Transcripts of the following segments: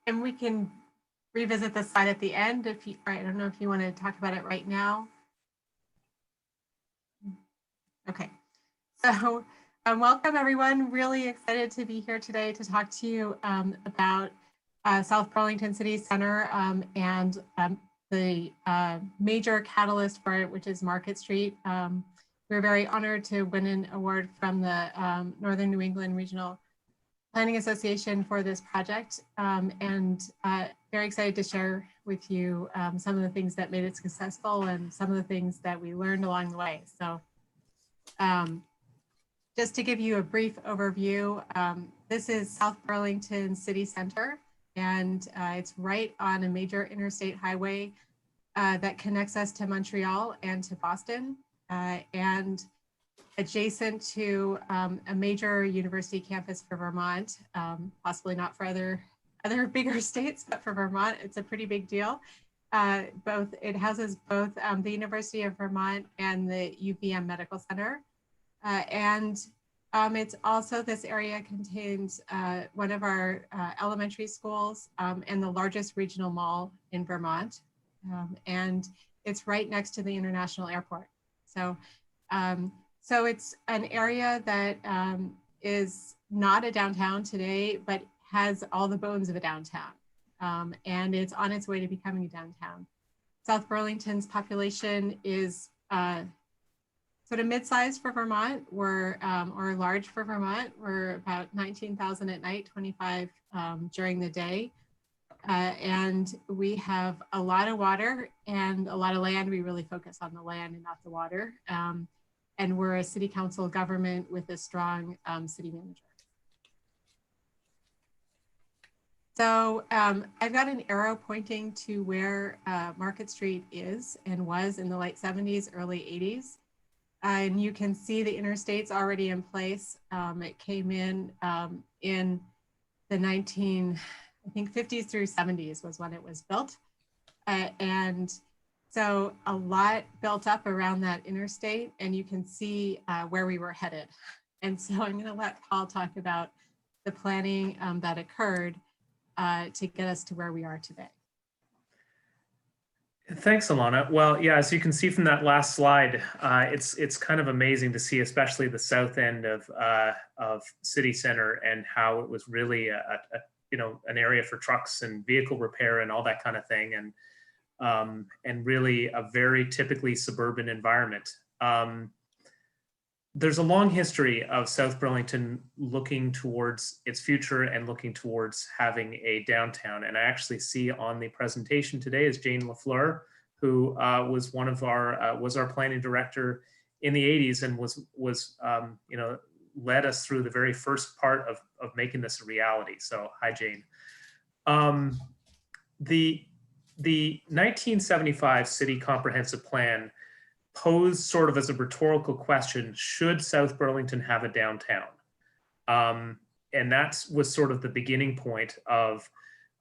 And we can revisit the slide at the end if you, I don't know if you want to talk about it right now. Okay, so welcome everyone. Really excited to be here today to talk to you about South Burlington City Center and the major catalyst for it, which is Market Street. We're very honored to win an award from the Northern New England Regional Planning Association for this project, and very excited to share with you some of the things that made it successful and some of the things that we learned along the way. So just to give you a brief overview, this is South Burlington City Center, and it's right on a major interstate highway that connects us to Montreal and to Boston, and adjacent to a major university campus for Vermont, possibly not for other bigger states, but for Vermont, it's a pretty big deal. It houses both the University of Vermont and the UVM Medical Center. It's also, this area contains one of our elementary schools and the largest regional mall in Vermont. And it's right next to the international airport. So it's an area that is not a downtown today, but has all the bones of a downtown. And it's on its way to becoming a downtown. South Burlington's population is sort of mid-sized for Vermont, or large for Vermont. We're about 19,000 at night, 25 during the day. And we have a lot of water and a lot of land. We really focus on the land and not the water. And we're a city council government with a strong city manager. So I've got an arrow pointing to where Market Street is and was in the late 70s, early 80s. And you can see the interstate's already in place. It came in the 50s through 70s was when it was built. And so a lot built up around that interstate, and you can see where we were headed. And so I'm going to let Paul talk about the planning that occurred to get us to where we are today. Thanks, Alana. Well, yeah, as you can see from that last slide, it's kind of amazing to see, especially the south end of City Center, and how it was really an area for trucks and vehicle repair and all that kind of thing, and really a very typically suburban environment. There's a long history of South Burlington looking towards its future and looking towards having a downtown. And I actually see on the presentation today is Jane LaFleur, who was one of was our planning director in the 80s, and led us through the very first part of making this a reality. So hi, Jane. The 1975 City Comprehensive Plan posed sort of as a rhetorical question, should South Burlington have a downtown? And that was sort of the beginning point of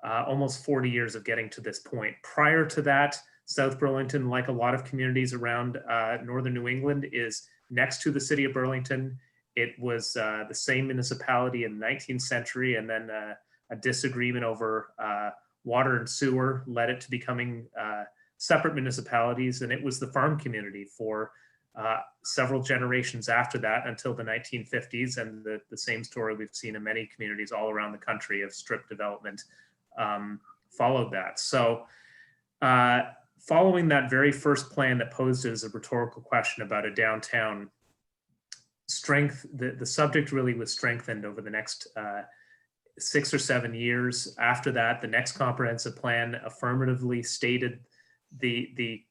almost 40 years of getting to this point. Prior to that, South Burlington, like a lot of communities around Northern New England, is next to the city of Burlington. It was the same municipality in the 19th century, and then a disagreement over water and sewer led it to becoming separate municipalities, and it was the farm community for several generations after that until the 1950s, and the same story we've seen in many communities all around the country of strip development followed that. So following that very first plan that posed as a rhetorical question about a downtown, the subject really was strengthened over the next 6 or 7 years. After that, the next comprehensive plan affirmatively stated the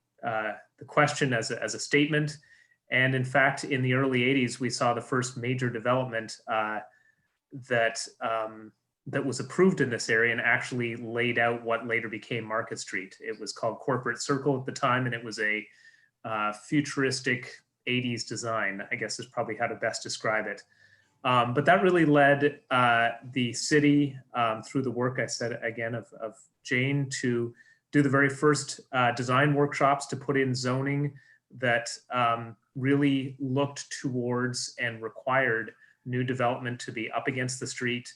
question as a statement. And in fact, in the early 80s, we saw the first major development that was approved in this area and actually laid out what later became Market Street. It was called Corporate Circle at the time, and it was a futuristic 80s design, I guess is probably how to best describe it. But that really led the city, through the work I said again of Jane, to do the very first design workshops to put in zoning that really looked towards and required new development to be up against the street,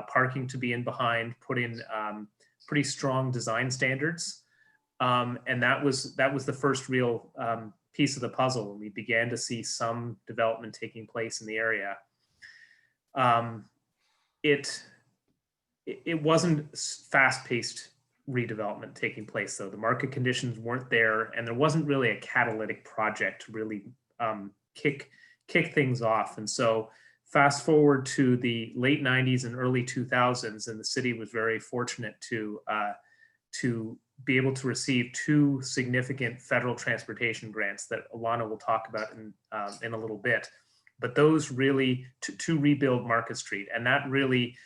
parking to be in behind, put in pretty strong design standards. And that was the first real piece of the puzzle. And we began to see some development taking place in the area. It wasn't fast-paced redevelopment taking place, though. The market conditions weren't there, and there wasn't really a catalytic project to really kick things off. And so fast forward to the late 90s and early 2000s, and the city was very fortunate to be able to receive two significant federal transportation grants that Alana will talk about in a little bit. But those really to rebuild Market Street, and that really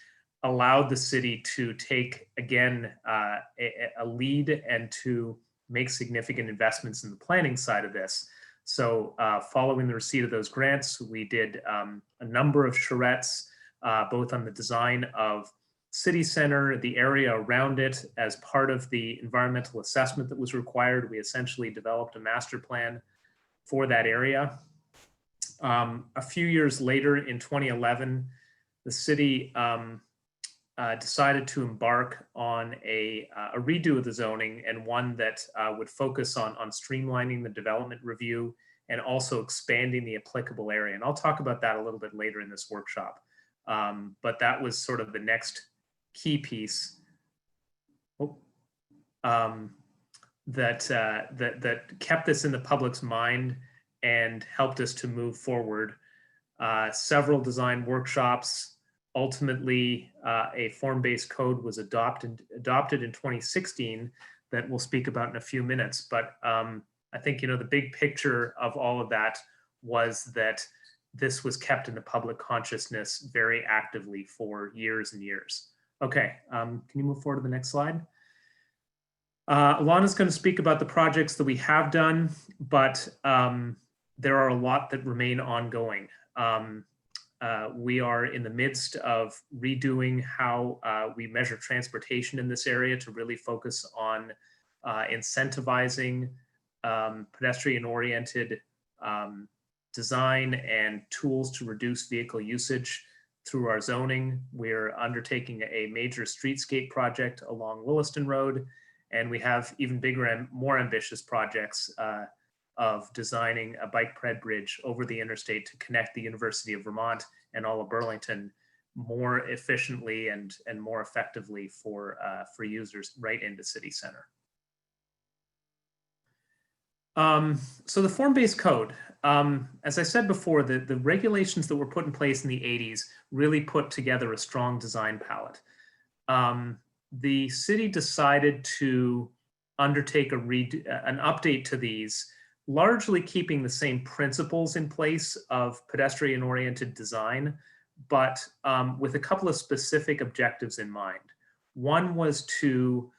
allowed the city to take, again, a lead and to make significant investments in the planning side of this. So following the receipt of those grants, we did a number of charrettes, both on the design of City Center, the area around it. As part of the environmental assessment that was required, we essentially developed a master plan for that area. A few years later, in 2011, the city decided to embark on a redo of the zoning, and one that would focus on streamlining the development review and also expanding the applicable area. And I'll talk about that a little bit later in this workshop. But that was sort of the next key piece that kept this in the public's mind and helped us to move forward. Several design workshops. Ultimately, a form-based code was adopted in 2016 that we'll speak about in a few minutes. But I think, the big picture of all of that was that this was kept in the public consciousness very actively for years and years. Okay, can you move forward to the next slide? Alana's going to speak about the projects that we have done, but there are a lot that remain ongoing. We are in the midst of redoing how we measure transportation in this area to really focus on incentivizing pedestrian-oriented design and tools to reduce vehicle usage through our zoning. We're undertaking a major streetscape project along Williston Road, and we have even bigger and more ambitious projects of designing a bike ped bridge over the interstate to connect the University of Vermont and all of Burlington more efficiently and more effectively for users right into city center. So the form-based code, as I said before, the regulations that were put in place in the 80s really put together a strong design palette. The city decided to undertake an update to these, largely keeping the same principles in place of pedestrian-oriented design, but with a couple of specific objectives in mind. One was to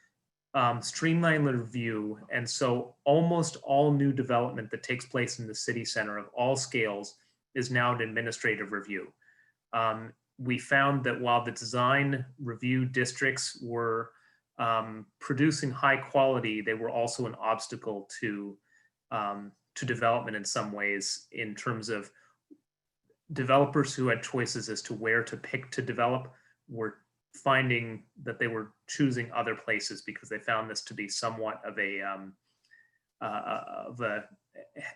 streamline the review, and so almost all new development that takes place in the city center of all scales is now an administrative review. We found that while the design review districts were producing high quality, they were also an obstacle to development in some ways, in terms of developers who had choices as to where to pick to develop were finding that they were choosing other places because they found this to be somewhat of a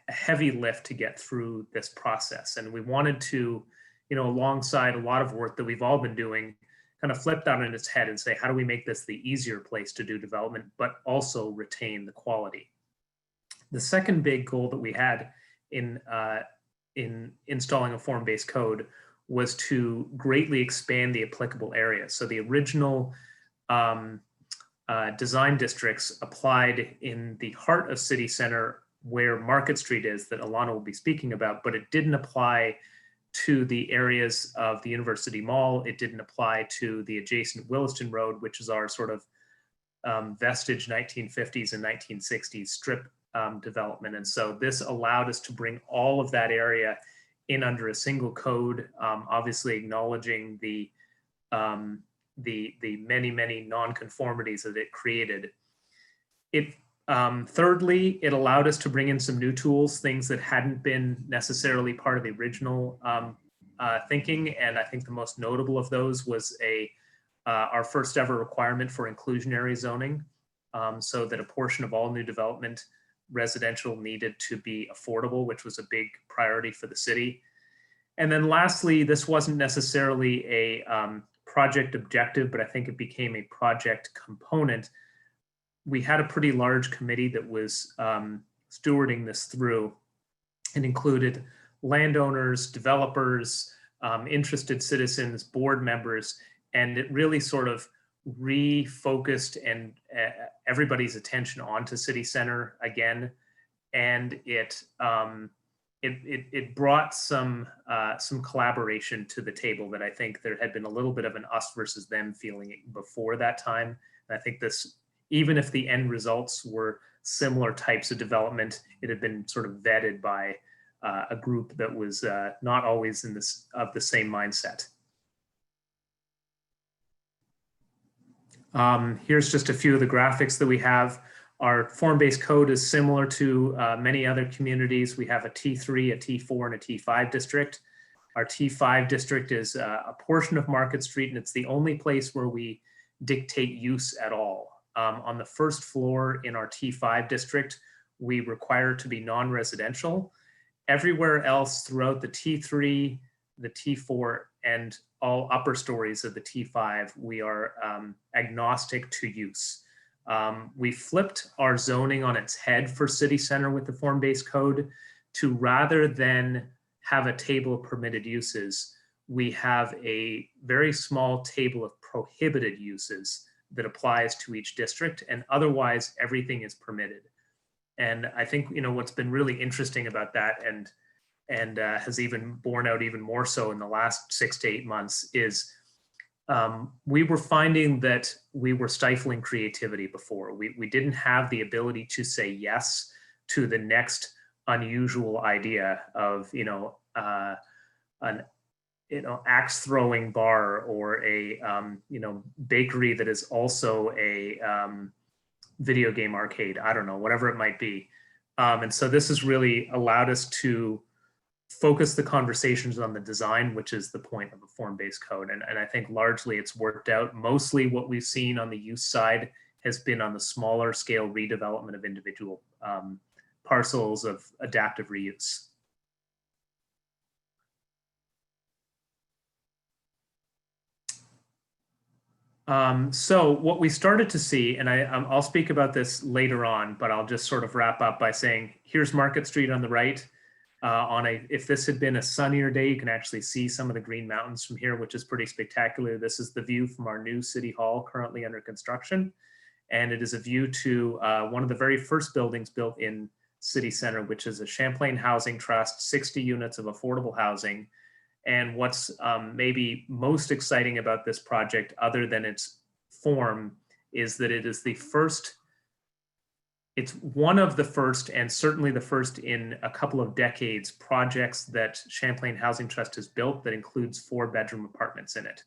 heavy lift to get through this process. And we wanted to, alongside a lot of work that we've all been doing, kind of flip that on its head and say, how do we make this the easier place to do development, but also retain the quality? The second big goal that we had in installing a form-based code was to greatly expand the applicable area. So the original design districts applied in the heart of city center where Market Street is, that Alana will be speaking about, but it didn't apply to the areas of the University Mall. It didn't apply to the adjacent Williston Road, which is our sort of vestige 1950s and 1960s strip development. And so this allowed us to bring all of that area in under a single code, obviously acknowledging the many nonconformities that it created. Thirdly, it allowed us to bring in some new tools, things that hadn't been necessarily part of the original thinking. And I think the most notable of those was a our first ever requirement for inclusionary zoning, so that a portion of all new development residential needed to be affordable, which was a big priority for the city. And then lastly, this wasn't necessarily a project objective, but I think it became a project component. We had a pretty large committee that was stewarding this through, and included landowners, developers, interested citizens, board members, and it really sort of refocused and everybody's attention onto City Center again, and it brought some collaboration to the table that I think there had been a little bit of an us versus them feeling before that time. And I think this, even if the end results were similar types of development, it had been sort of vetted by a group that was not always in this of the same mindset. Here's just a few of the graphics that we have. Our form-based code is similar to many other communities. We have a T3, a T4, and a T5 district. Our T5 district is a portion of Market Street, and it's the only place where we dictate use at all. On the first floor in our T5 district, we require it to be non-residential. Everywhere else throughout the T3, the T4, and all upper stories of the T5, we are agnostic to use. We flipped our zoning on its head for City Center with the form-based code to, rather than have a table of permitted uses, we have a very small table of prohibited uses that applies to each district, and otherwise everything is permitted. And I think, you know, what's been really interesting about that, and has even borne out even more so in the last 6 to 8 months, is we were finding that we were stifling creativity before. We didn't have the ability to say yes to the next unusual idea of, an axe throwing bar, or a bakery that is also a video game arcade. I don't know, whatever it might be. And so this has really allowed us to focus the conversations on the design, which is the point of a form-based code. And I think largely it's worked out. Mostly what we've seen on the use side has been on the smaller scale redevelopment of individual parcels of adaptive reuse. So what we started to see, and I'll speak about this later on, but I'll just sort of wrap up by saying, here's Market Street on the right. If this had been a sunnier day, you can actually see some of the Green Mountains from here, which is pretty spectacular. This is the view from our new City Hall currently under construction. And it is a view to one of the very first buildings built in City Center, which is a Champlain Housing Trust, 60 units of affordable housing. And what's maybe most exciting about this project, other than its form, is that it is the first, it's one of the first, and certainly the first in a couple of decades, projects that Champlain Housing Trust has built that includes 4-bedroom apartments in it.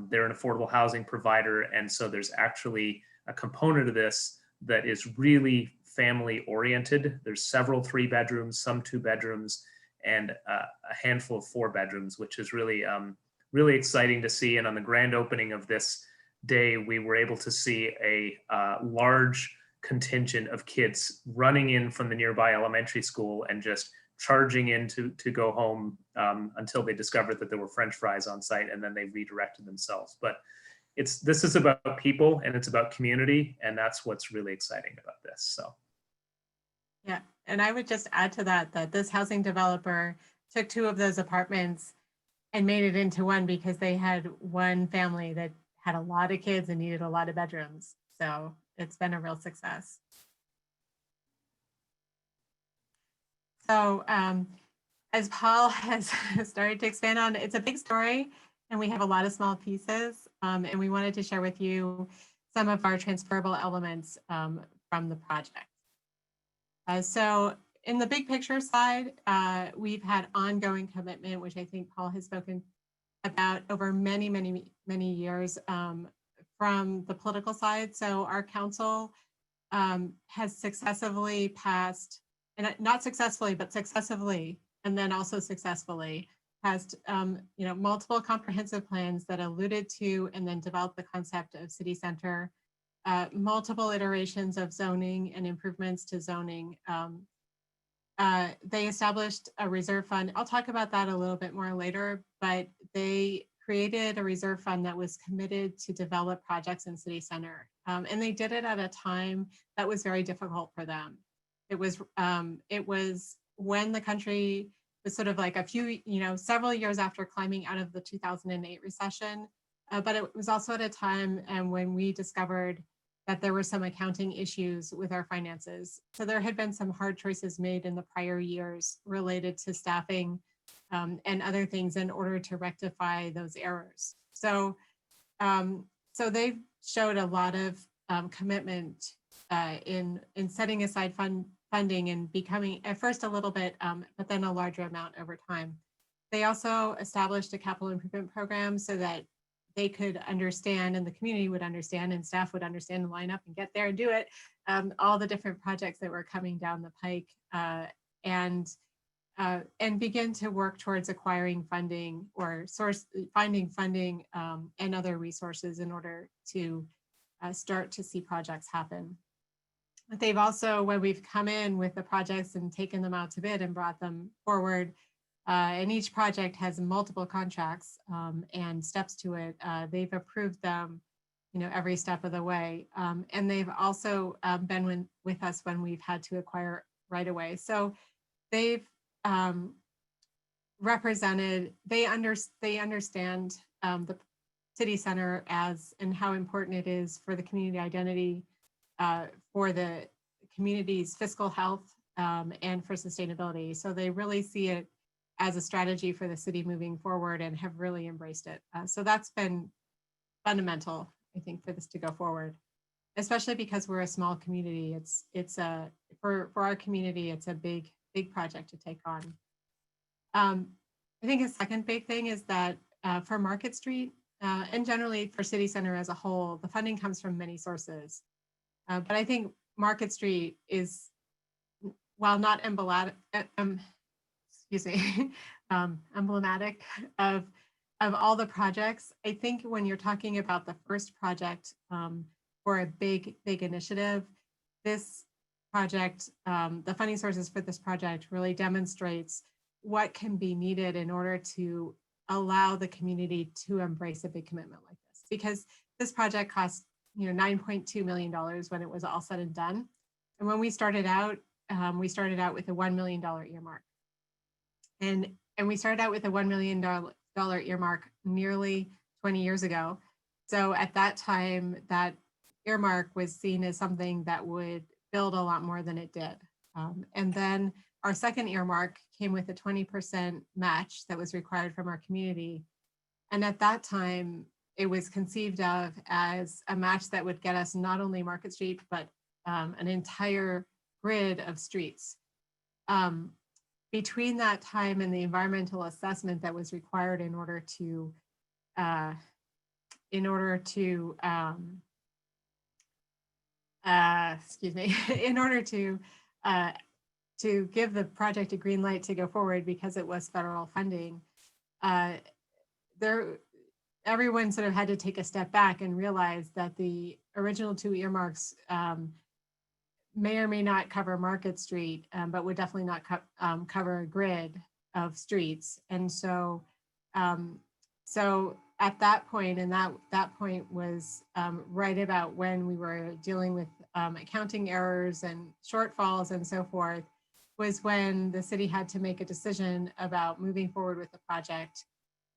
They're an affordable housing provider, and so there's actually a component of this that is really family oriented. There's several 3 bedrooms, some 2 bedrooms, and a handful of 4 bedrooms, which is really, really exciting to see. And on the grand opening of this day, we were able to see a large contingent of kids running in from the nearby elementary school and just charging in to go home until they discovered that there were French fries on site, and then they redirected themselves. But this is about people, and it's about community, and that's what's really exciting about this. So. Yeah, and I would just add to that this housing developer took 2 of those apartments and made it into one because they had one family that had a lot of kids and needed a lot of bedrooms. So it's been a real success. So as Paul has started to expand on, it's a big story and we have a lot of small pieces, and we wanted to share with you some of our transferable elements from the project. So in the big picture side, we've had ongoing commitment, which I think Paul has spoken about over many, many, many years from the political side. So our council has successively passed, and not successfully, but successively, and then also successfully has multiple comprehensive plans that alluded to and then developed the concept of city center, multiple iterations of zoning and improvements to zoning. They established a reserve fund. I'll talk about that a little bit more later, but they created a reserve fund that was committed to develop projects in city center. And they did it at a time that was very difficult for them. It was when the country was sort of like several years after climbing out of the 2008 recession. But it was also at a time when we discovered that there were some accounting issues with our finances. So there had been some hard choices made in the prior years related to staffing and other things in order to rectify those errors. So they've showed a lot of commitment in setting aside funding and becoming at first a little bit, but then a larger amount over time. They also established a capital improvement program so that they could understand and the community would understand and staff would understand and line up and get there and do it, all the different projects that were coming down the pike and begin to work towards acquiring funding or finding funding and other resources in order to start to see projects happen. But they've also, when we've come in with the projects and taken them out to bid and brought them forward, and each project has multiple contracts and steps to it. They've approved them, every step of the way. And they've also been with us when we've had to acquire right away. So they've represented, they understand the city center and how important it is for the community identity, for the community's fiscal health, and for sustainability. So they really see it as a strategy for the city moving forward and have really embraced it. So that's been fundamental, I think, for this to go forward, especially because we're a small community. For our community, it's a big project to take on. I think a second big thing is that for Market Street and generally for City Center as a whole, the funding comes from many sources. But I think Market Street is, while not emblematic, emblematic of all the projects. I think when you're talking about the first project for a big initiative, this project, the funding sources for this project really demonstrates what can be needed in order to allow the community to embrace a big commitment like this. Because this project cost $9.2 million when it was all said and done. And when we started out with a $1 million earmark. And we started out with a $1 million earmark nearly 20 years ago. So at that time, that earmark was seen as something that would build a lot more than it did. And then our second earmark came with a 20% match that was required from our community. And at that time, it was conceived of as a match that would get us not only Market Street, but an entire grid of streets. Between that time and the environmental assessment that was required in order to give the project a green light to go forward because it was federal funding, everyone sort of had to take a step back and realize that the original two earmarks may or may not cover Market Street, but would definitely not cover a grid of streets. And so at that point, and that point was right about when we were dealing with accounting errors and shortfalls and so forth, was when the city had to make a decision about moving forward with the project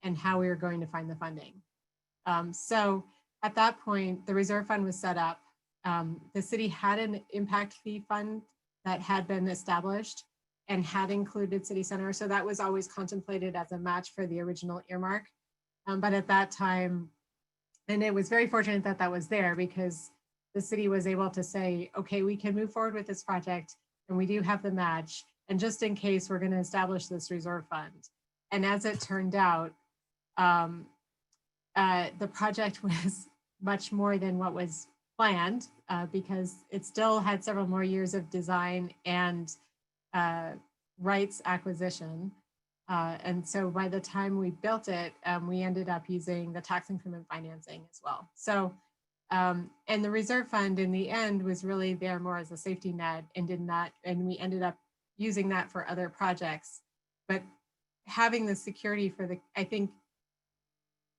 and how we were going to find the funding. So at that point, the reserve fund was set up. The city had an impact fee fund that had been established and had included City Center. So that was always contemplated as a match for the original earmark. But at that time, and it was very fortunate that that was there because the city was able to say, okay, we can move forward with this project and we do have the match. And just in case, we're going to establish this reserve fund. And as it turned out, the project was much more than what was planned because it still had several more years of design and rights acquisition. And so by the time we built it, we ended up using the tax increment financing as well. So, and the reserve fund in the end was really there more as a safety net and did not, and we ended up using that for other projects. But having the security for the, I think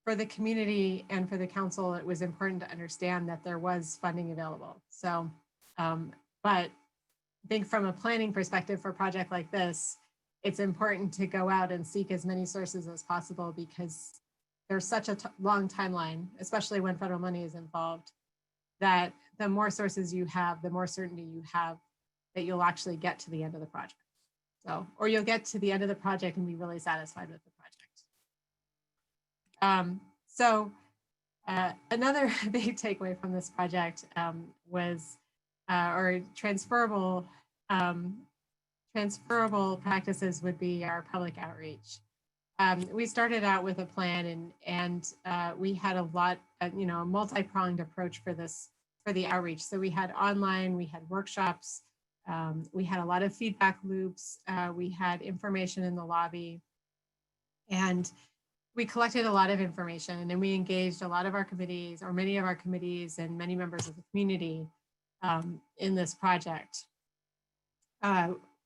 for the community and for the council, it was important to understand that there was funding available. So, but I think from a planning perspective for a project like this, it's important to go out and seek as many sources as possible because there's such a long timeline, especially when federal money is involved, that the more sources you have, the more certainty you have that you'll actually get to the end of the project. So, or you'll get to the end of the project and be really satisfied with the project. Another big takeaway from this project was, or transferable practices would be our public outreach. We started out with a plan and we had a lot, a multi-pronged approach for the outreach. So we had online, we had workshops, we had a lot of feedback loops, we had information in the lobby, and we collected a lot of information and we engaged a lot of our committees, or many of our committees and many members of the community in this project.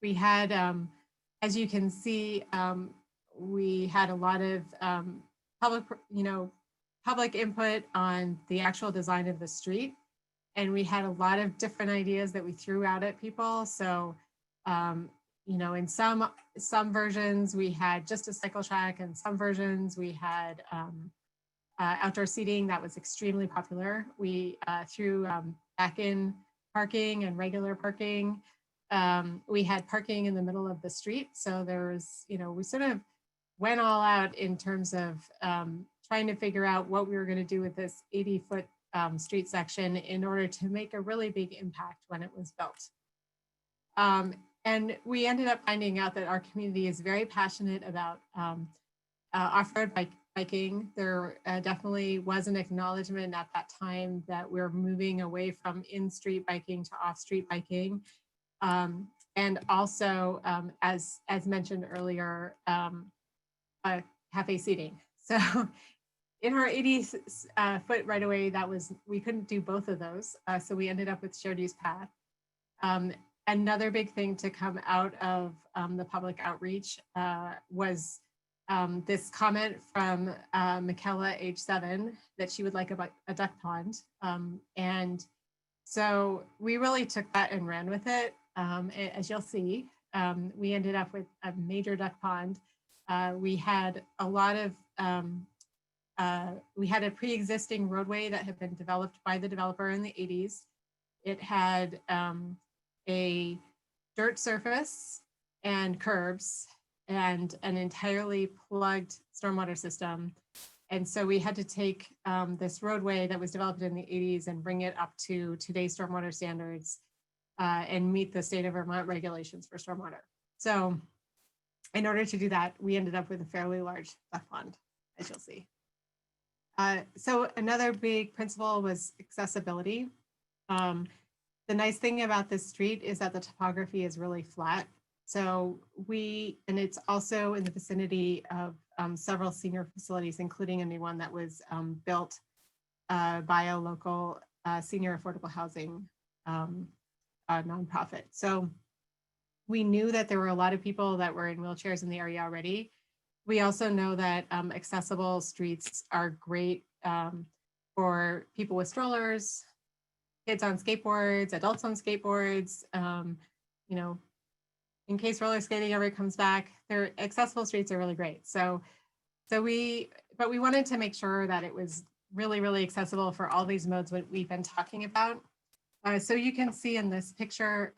We had, as you can see, we had a lot of public input on the actual design of the street. And we had a lot of different ideas that we threw out at people. So, in some versions we had just a cycle track, and some versions we had outdoor seating that was extremely popular. We threw back in parking and regular parking. We had parking in the middle of the street. So there was, we sort of went all out in terms of trying to figure out what we were going to do with this 80-foot street section in order to make a really big impact when it was built. And we ended up finding out that our community is very passionate about off-road biking. There definitely was an acknowledgement at that time that we're moving away from in-street biking to off-street biking. And also, as mentioned earlier, cafe seating. So in our 80-foot right away, we couldn't do both of those. So we ended up with shared use path. Another big thing to come out of the public outreach was this comment from Michaela, age 7, that she would like a duck pond. And so we really took that and ran with it. As you'll see, we ended up with a major duck pond. We had a lot of, we had a pre-existing roadway that had been developed by the developer in the 80s. It had a dirt surface and curbs and an entirely plugged stormwater system. And so we had to take this roadway that was developed in the 80s and bring it up to today's stormwater standards and meet the state of Vermont regulations for stormwater. So in order to do that, we ended up with a fairly large duck pond, as you'll see. So another big principle was accessibility. The nice thing about this street is that the topography is really flat. So and it's also in the vicinity of several senior facilities, including a new one that was built by a local senior affordable housing nonprofit. So we knew that there were a lot of people that were in wheelchairs in the area already. We also know that accessible streets are great for people with strollers, kids on skateboards, adults on skateboards, in case roller skating ever comes back, their accessible streets are really great. But we wanted to make sure that it was really, really accessible for all these modes that we've been talking about. So you can see in this picture,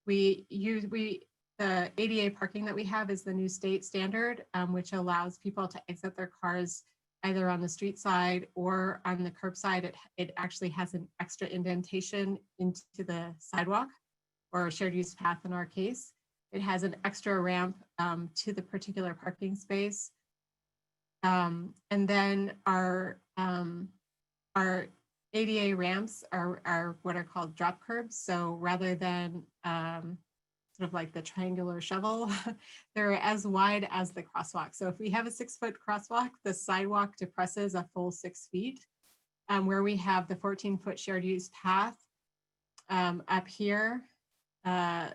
the ADA parking that we have is the new state standard, which allows people to exit their cars either on the street side or on the curb side. It actually has an extra indentation into the sidewalk, or shared use path in our case. It has an extra ramp to the particular parking space. And then our ADA ramps are what are called drop curbs. So rather than sort of like the triangular shovel. They're as wide as the crosswalk. So if we have a 6-foot crosswalk, the sidewalk depresses a full 6 feet. Where we have the 14-foot shared use path up here, the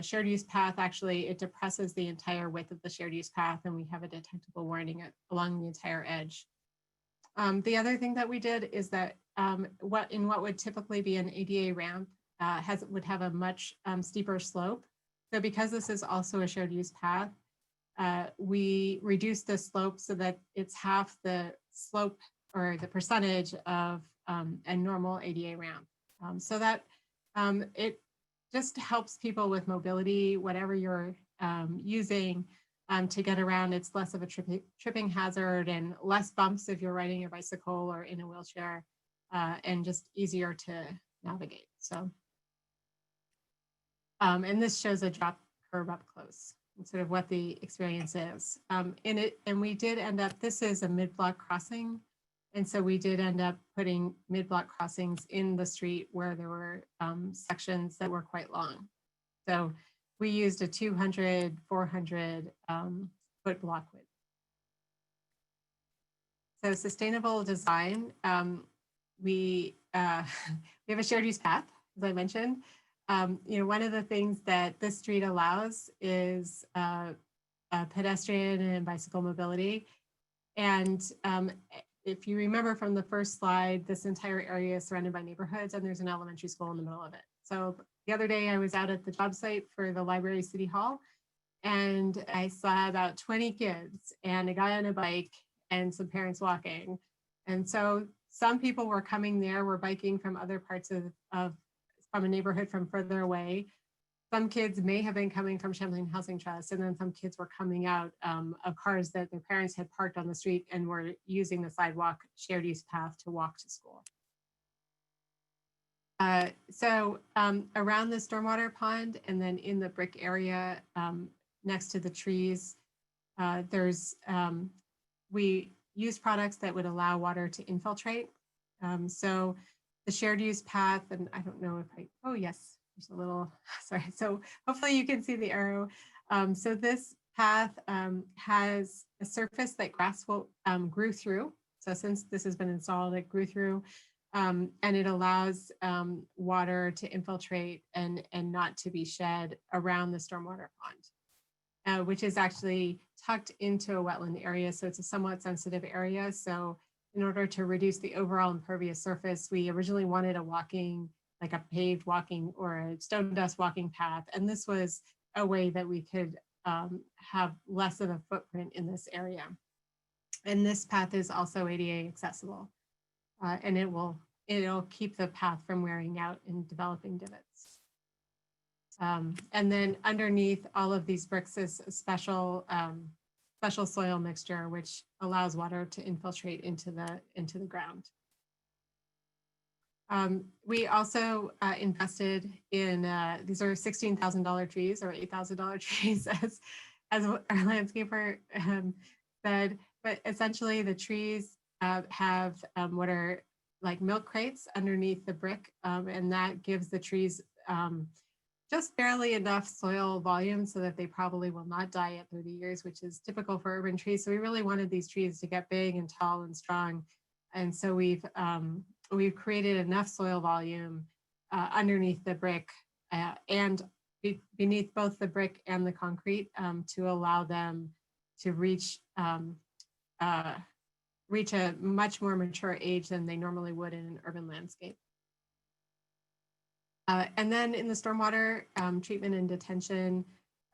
shared use path actually, it depresses the entire width of the shared use path, and we have a detectable warning along the entire edge. The other thing that we did is that what would typically be an ADA ramp would have a much steeper slope. So because this is also a shared use path, we reduced the slope so that it's half the slope or the percentage of a normal ADA ramp. So that it just helps people with mobility, whatever you're using to get around. It's less of a tripping hazard and less bumps if you're riding your bicycle or in a wheelchair, and just easier to navigate. So, and this shows a drop curve up close, and sort of what the experience is. And we did end up, this is a mid-block crossing. And so we did end up putting mid-block crossings in the street where there were sections that were quite long. So we used a 200, 400 foot block width. So sustainable design, we have a shared use path, as I mentioned. One of the things that this street allows is pedestrian and bicycle mobility. And if you remember from the first slide, this entire area is surrounded by neighborhoods, and there's an elementary school in the middle of it. So the other day I was out at the job site for the library city hall, and I saw about 20 kids and a guy on a bike and some parents walking. And so some people were coming there, were biking from other parts from a neighborhood from further away. Some kids may have been coming from Champlain Housing Trust, and then some kids were coming out of cars that their parents had parked on the street and were using the sidewalk shared use path to walk to school. So around the stormwater pond and then in the brick area next to the trees, we use products that would allow water to infiltrate. So the shared use path, and I don't know if oh yes, there's a little, sorry. So hopefully you can see the arrow. So this path has a surface that grass will grew through. So since this has been installed, it grew through, and it allows water to infiltrate and not to be shed around the stormwater pond, which is actually tucked into a wetland area. So it's a somewhat sensitive area. So in order to reduce the overall impervious surface, we originally wanted like a paved walking or a stone dust walking path. And this was a way that we could have less of a footprint in this area. And this path is also ADA accessible, and it'll keep the path from wearing out and developing divots. And then underneath all of these bricks is a special soil mixture, which allows water to infiltrate into the ground. We also invested in, these are $16,000 trees or $8,000 trees as our landscaper said, but essentially the trees have what are like milk crates underneath the brick, and that gives the trees just barely enough soil volume so that they probably will not die at 30 years, which is typical for urban trees. So we really wanted these trees to get big and tall and strong. And so we've created enough soil volume underneath the brick and beneath both the brick and the concrete to allow them to reach a much more mature age than they normally would in an urban landscape. And then in the stormwater treatment and detention,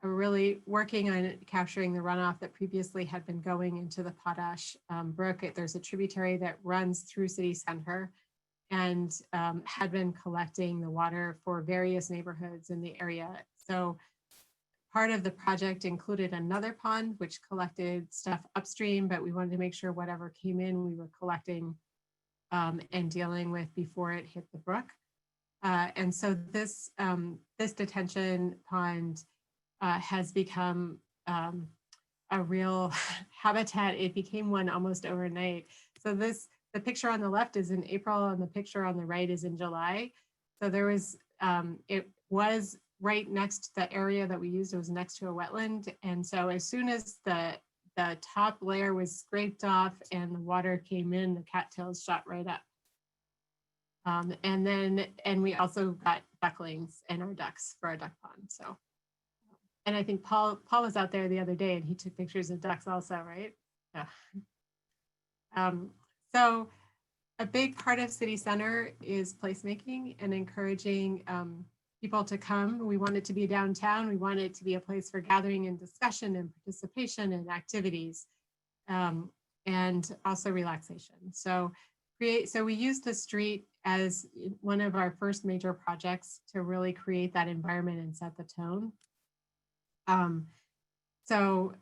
we're really working on capturing the runoff that previously had been going into the Potash Brook. There's a tributary that runs through city center and had been collecting the water for various neighborhoods in the area. So part of the project included another pond, which collected stuff upstream, but we wanted to make sure whatever came in, we were collecting and dealing with before it hit the brook. And so this detention pond has become a real habitat. It became one almost overnight. So the picture on the left is in April and the picture on the right is in July. So there was, it was right next to the area that we used. It was next to a wetland. And so as soon as the top layer was scraped off and the water came in, the cattails shot right up. And we also got ducklings and our ducks for our duck pond. So, and I think Paul was out there the other day and he took pictures of ducks also, right? Yeah. So a big part of City Center is placemaking and encouraging people to come. We want it to be downtown. We want it to be a place for gathering and discussion and participation and activities, and also relaxation. So we used the street as one of our first major projects to really create that environment and set the tone. So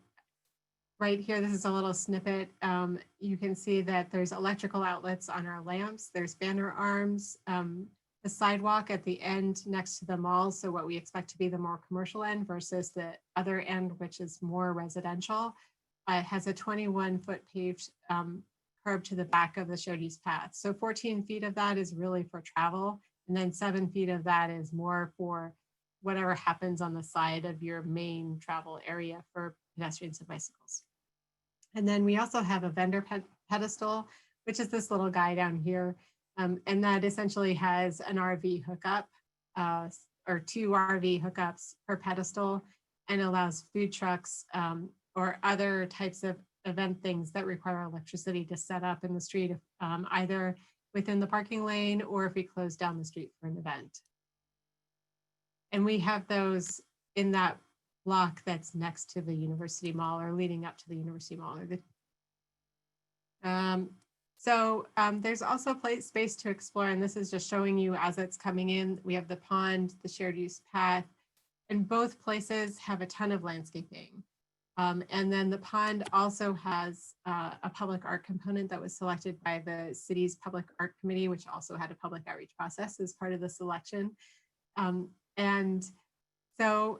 right here, this is a little snippet. You can see that there's electrical outlets on our lamps. There's banner arms. The sidewalk at the end next to the mall, so what we expect to be the more commercial end versus the other end, which is more residential, has a 21-foot paved curb to the back of the shared use path. So 14 feet of that is really for travel, and then 7 feet of that is more for whatever happens on the side of your main travel area for pedestrians and bicycles. And then we also have a vendor pedestal, which is this little guy down here. And that essentially has an RV hookup or 2 RV hookups per pedestal, and allows food trucks or other types of event things that require electricity to set up in the street, either within the parking lane or if we close down the street for an event. And we have those in that block that's next to the University Mall or leading up to the University Mall. There's also space to explore, and this is just showing you as it's coming in. We have the pond, the shared use path, and both places have a ton of landscaping. And then the pond also has a public art component that was selected by the city's public art committee, which also had a public outreach process as part of the selection. And so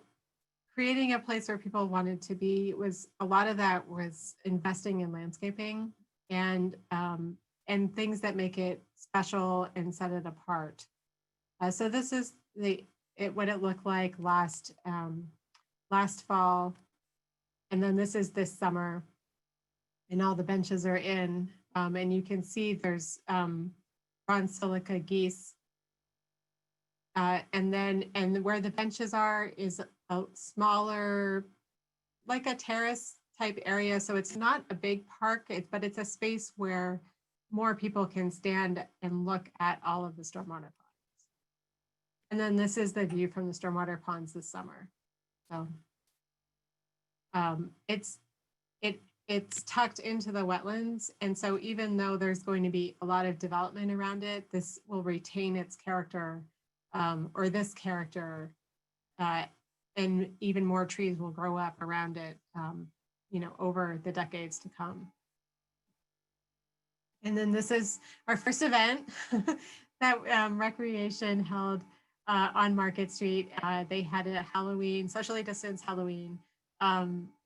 creating a place where people wanted to be was a lot of that was investing in landscaping and things that make it special and set it apart. So this is what it looked like last fall. And then this is this summer, and all the benches are in. And you can see there's bronze silica geese. And where the benches are is a smaller, like a terrace type area. So it's not a big park, but it's a space where more people can stand and look at all of the stormwater ponds. And then this is the view from the stormwater ponds this summer. So it's tucked into the wetlands. And so even though there's going to be a lot of development around it, this will retain its character, or this character, and even more trees will grow up around it, over the decades to come. And then this is our first event that Recreation held on Market Street. They had a Halloween, socially distanced Halloween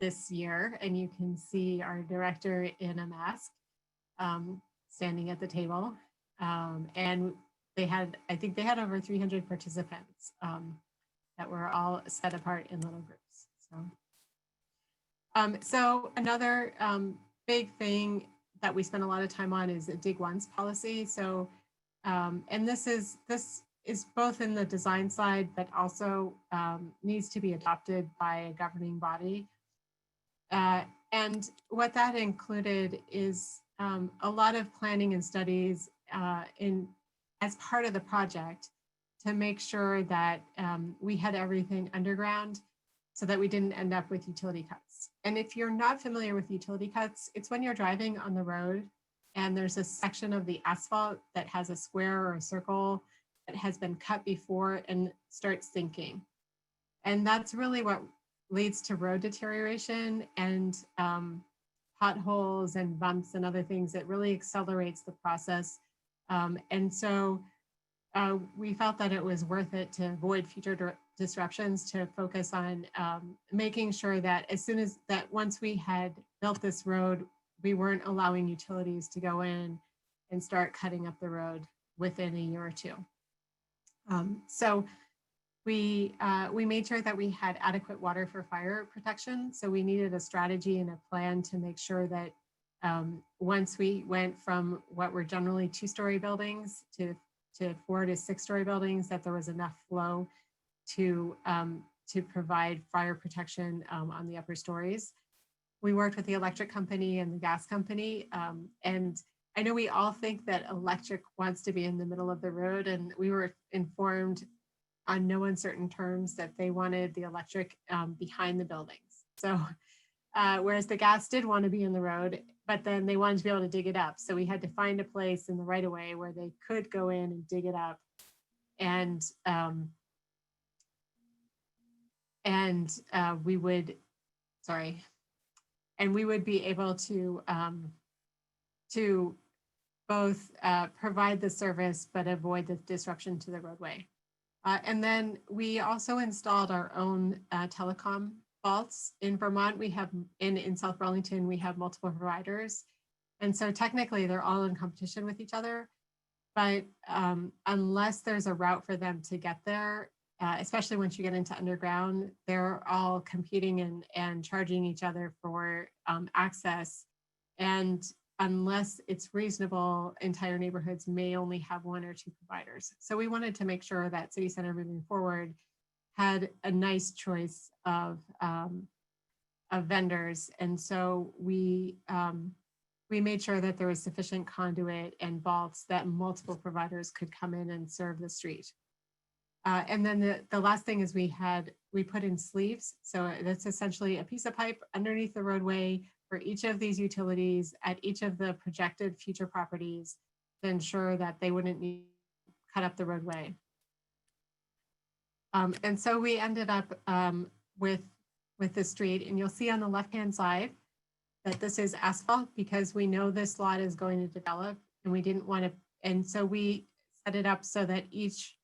this year, and you can see our director in a mask standing at the table. And I think they had over 300 participants that were all set apart in little groups. So another big thing that we spend a lot of time on is a dig once policy. So, and this is both in the design side, but also needs to be adopted by a governing body. And what that included is a lot of planning and studies as part of the project to make sure that we had everything underground so that we didn't end up with utility cuts. And if you're not familiar with utility cuts, it's when you're driving on the road and there's a section of the asphalt that has a square or a circle that has been cut before and starts sinking. And that's really what leads to road deterioration and potholes and bumps and other things. That really accelerates the process. And so we felt that it was worth it to avoid future disruptions, to focus on making sure that once we had built this road, we weren't allowing utilities to go in and start cutting up the road within a year or two. So we made sure that we had adequate water for fire protection. So we needed a strategy and a plan to make sure that once we went from what were generally 2-story buildings to 4 to 6-story buildings, that there was enough flow to provide fire protection on the upper stories. We worked with the electric company and the gas company, and I know we all think that electric wants to be in the middle of the road, and we were informed on no uncertain terms that they wanted the electric behind the buildings. So whereas the gas did want to be in the road, but then they wanted to be able to dig it up. So we had to find a place in the right of way where they could go in and dig it up. And we would, and we would be able to both provide the service, but avoid the disruption to the roadway. And then we also installed our own telecom vaults. In Vermont, we have, in South Burlington, we have multiple providers. And so technically they're all in competition with each other, but unless there's a route for them to get there, especially once you get into underground, they're all competing and charging each other for access. And unless it's reasonable, entire neighborhoods may only have 1 or 2 providers. So we wanted to make sure that City Center moving forward had a nice choice of vendors. And so we made sure that there was sufficient conduit and vaults that multiple providers could come in and serve the street. And then the last thing is we put in sleeves. So that's essentially a piece of pipe underneath the roadway for each of these utilities at each of the projected future properties to ensure that they wouldn't need to cut up the roadway. And so we ended up with the street, and you'll see on the left-hand side that this is asphalt because we know this lot is going to develop, and we didn't want to, and so we set it up so that each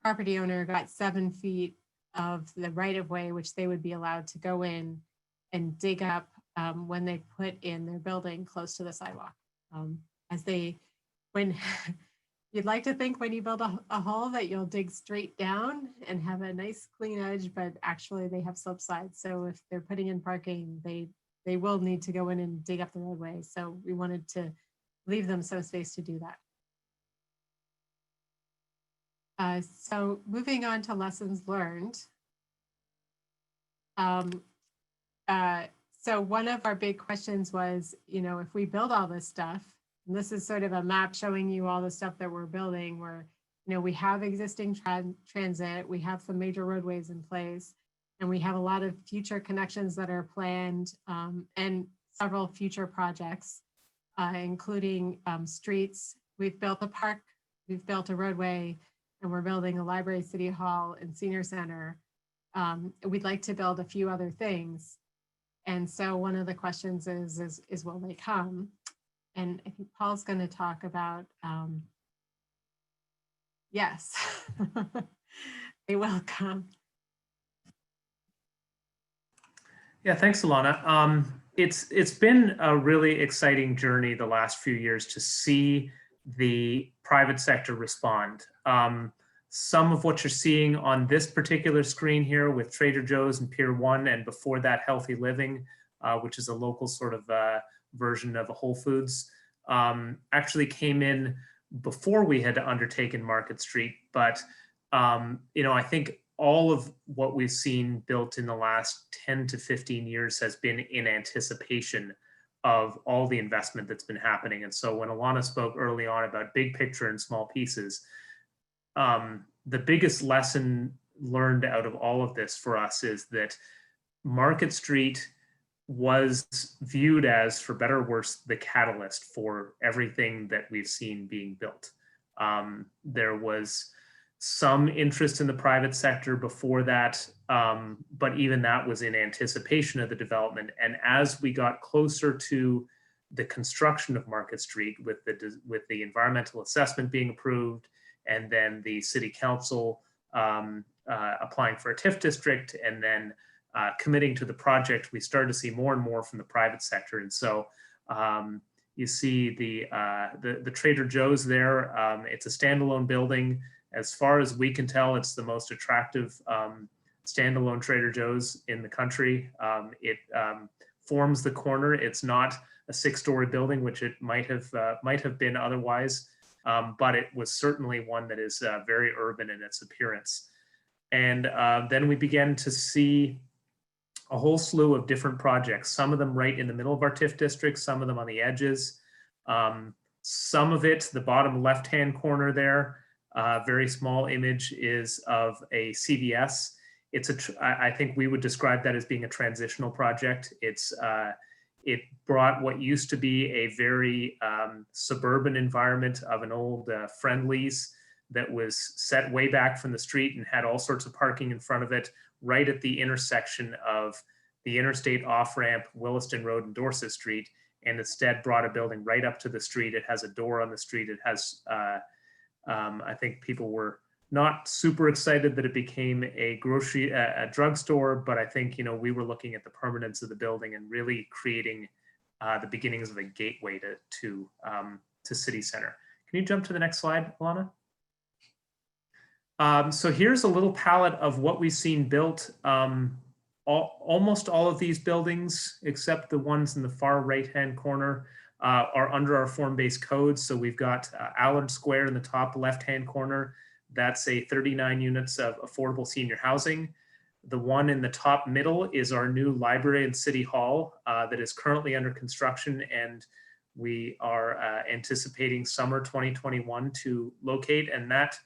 property owner got 7 feet of the right-of-way, which they would be allowed to go in and dig up when they put in their building close to the sidewalk. When you'd like to think when you build a hole that you'll dig straight down and have a nice clean edge, but actually they have slope sides. So if they're putting in parking, they will need to go in and dig up the roadway. So we wanted to leave them some space to do that. So moving on to lessons learned. So one of our big questions was, if we build all this stuff, and this is sort of a map showing you all the stuff that we're building where, we have existing transit, we have some major roadways in place, and we have a lot of future connections that are planned and several future projects, including streets. We've built a park, we've built a roadway, and we're building a library, city hall, and senior center. We'd like to build a few other things. And so one of the questions is will they come? And I think Paul's going to talk about, yes, they will come. Yeah, thanks, Alana. It's been a really exciting journey the last few years to see the private sector respond. Some of what you're seeing on this particular screen here with Trader Joe's and Pier 1, and before that Healthy Living, which is a local sort of version of a Whole Foods, actually came in before we had undertaken Market Street. But, I think all of what we've seen built in the last 10 to 15 years has been in anticipation of all the investment that's been happening. And so when Alana spoke early on about big picture and small pieces, the biggest lesson learned out of all of this for us is that Market Street was viewed as, for better or worse, the catalyst for everything that we've seen being built. There was some interest in the private sector before that, but even that was in anticipation of the development. And as we got closer to the construction of Market Street, with the environmental assessment being approved, and then the city council applying for a TIF district, and then committing to the project, we started to see more and more from the private sector. And so you see the Trader Joe's there. It's a standalone building. As far as we can tell, it's the most attractive standalone Trader Joe's in the country. It forms the corner. It's not a 6-story building, which it might have been otherwise, but it was certainly one that is very urban in its appearance. And then we began to see a whole slew of different projects, some of them right in the middle of our TIF district, some of them on the edges. Some of it, the bottom left-hand corner there, very small image, is of a CVS. I think we would describe that as being a transitional project. It brought what used to be a very suburban environment of an old Friendly's that was set way back from the street and had all sorts of parking in front of it, right at the intersection of the interstate off-ramp, Williston Road and Dorset Street, and instead brought a building right up to the street. It has a door on the street. It has, I think people were not super excited that it became a drugstore, but I think, we were looking at the permanence of the building and really creating the beginnings of a gateway to City Center. Can you jump to the next slide, Alana? So here's a little palette of what we've seen built. Almost all of these buildings, except the ones in the far right-hand corner, are under our form-based codes. So we've got Allard Square in the top left-hand corner. That's a 39 units of affordable senior housing. The one in the top middle is our new library and city hall that is currently under construction, and we are anticipating summer 2021 to locate. And that,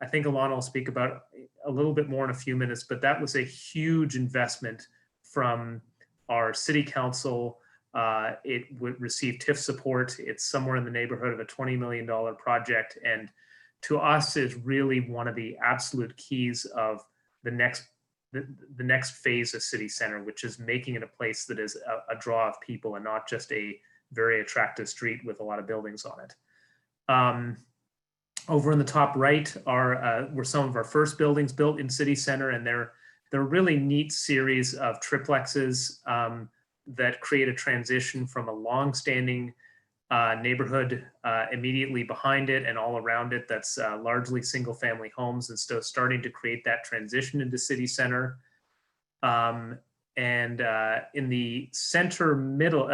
I think Alana will speak about a little bit more in a few minutes, but that was a huge investment from our city council. It would receive TIF support. It's somewhere in the neighborhood of a $20 million project. And to us is really one of the absolute keys of the next phase of City Center, which is making it a place that is a draw of people and not just a very attractive street with a lot of buildings on it. Over in the top right were some of our first buildings built in City Center, and they're a really neat series of triplexes that create a transition from a long-standing neighborhood immediately behind it and all around it that's largely single-family homes, and so starting to create that transition into City Center. And in the center middle,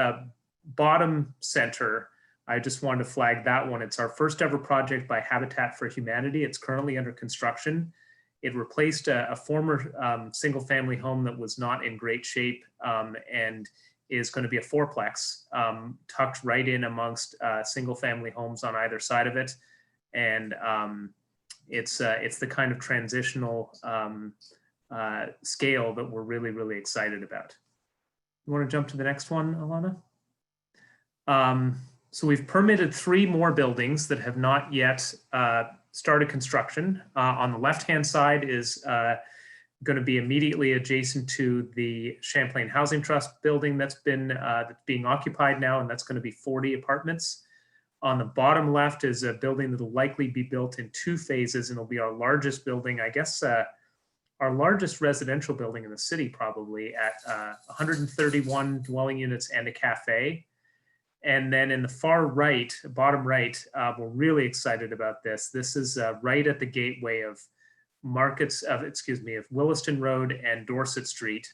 bottom center, I just wanted to flag that one. It's our first ever project by Habitat for Humanity. It's currently under construction. It replaced a former single family home that was not in great shape and is going to be a fourplex tucked right in amongst single family homes on either side of it. And it's the kind of transitional scale that we're really, really excited about. You want to jump to the next one, Alana? So we've permitted 3 more buildings that have not yet started construction. On the left-hand side is going to be immediately adjacent to the Champlain Housing Trust building that's being occupied now, and that's going to be 40 apartments. On the bottom left is a building that will likely be built in 2 phases, and it'll be our largest building, I guess, our largest residential building in the city, probably at 131 dwelling units and a cafe. And then in the far right, bottom right, we're really excited about this. This is right at the gateway of Williston Road and Dorset Street.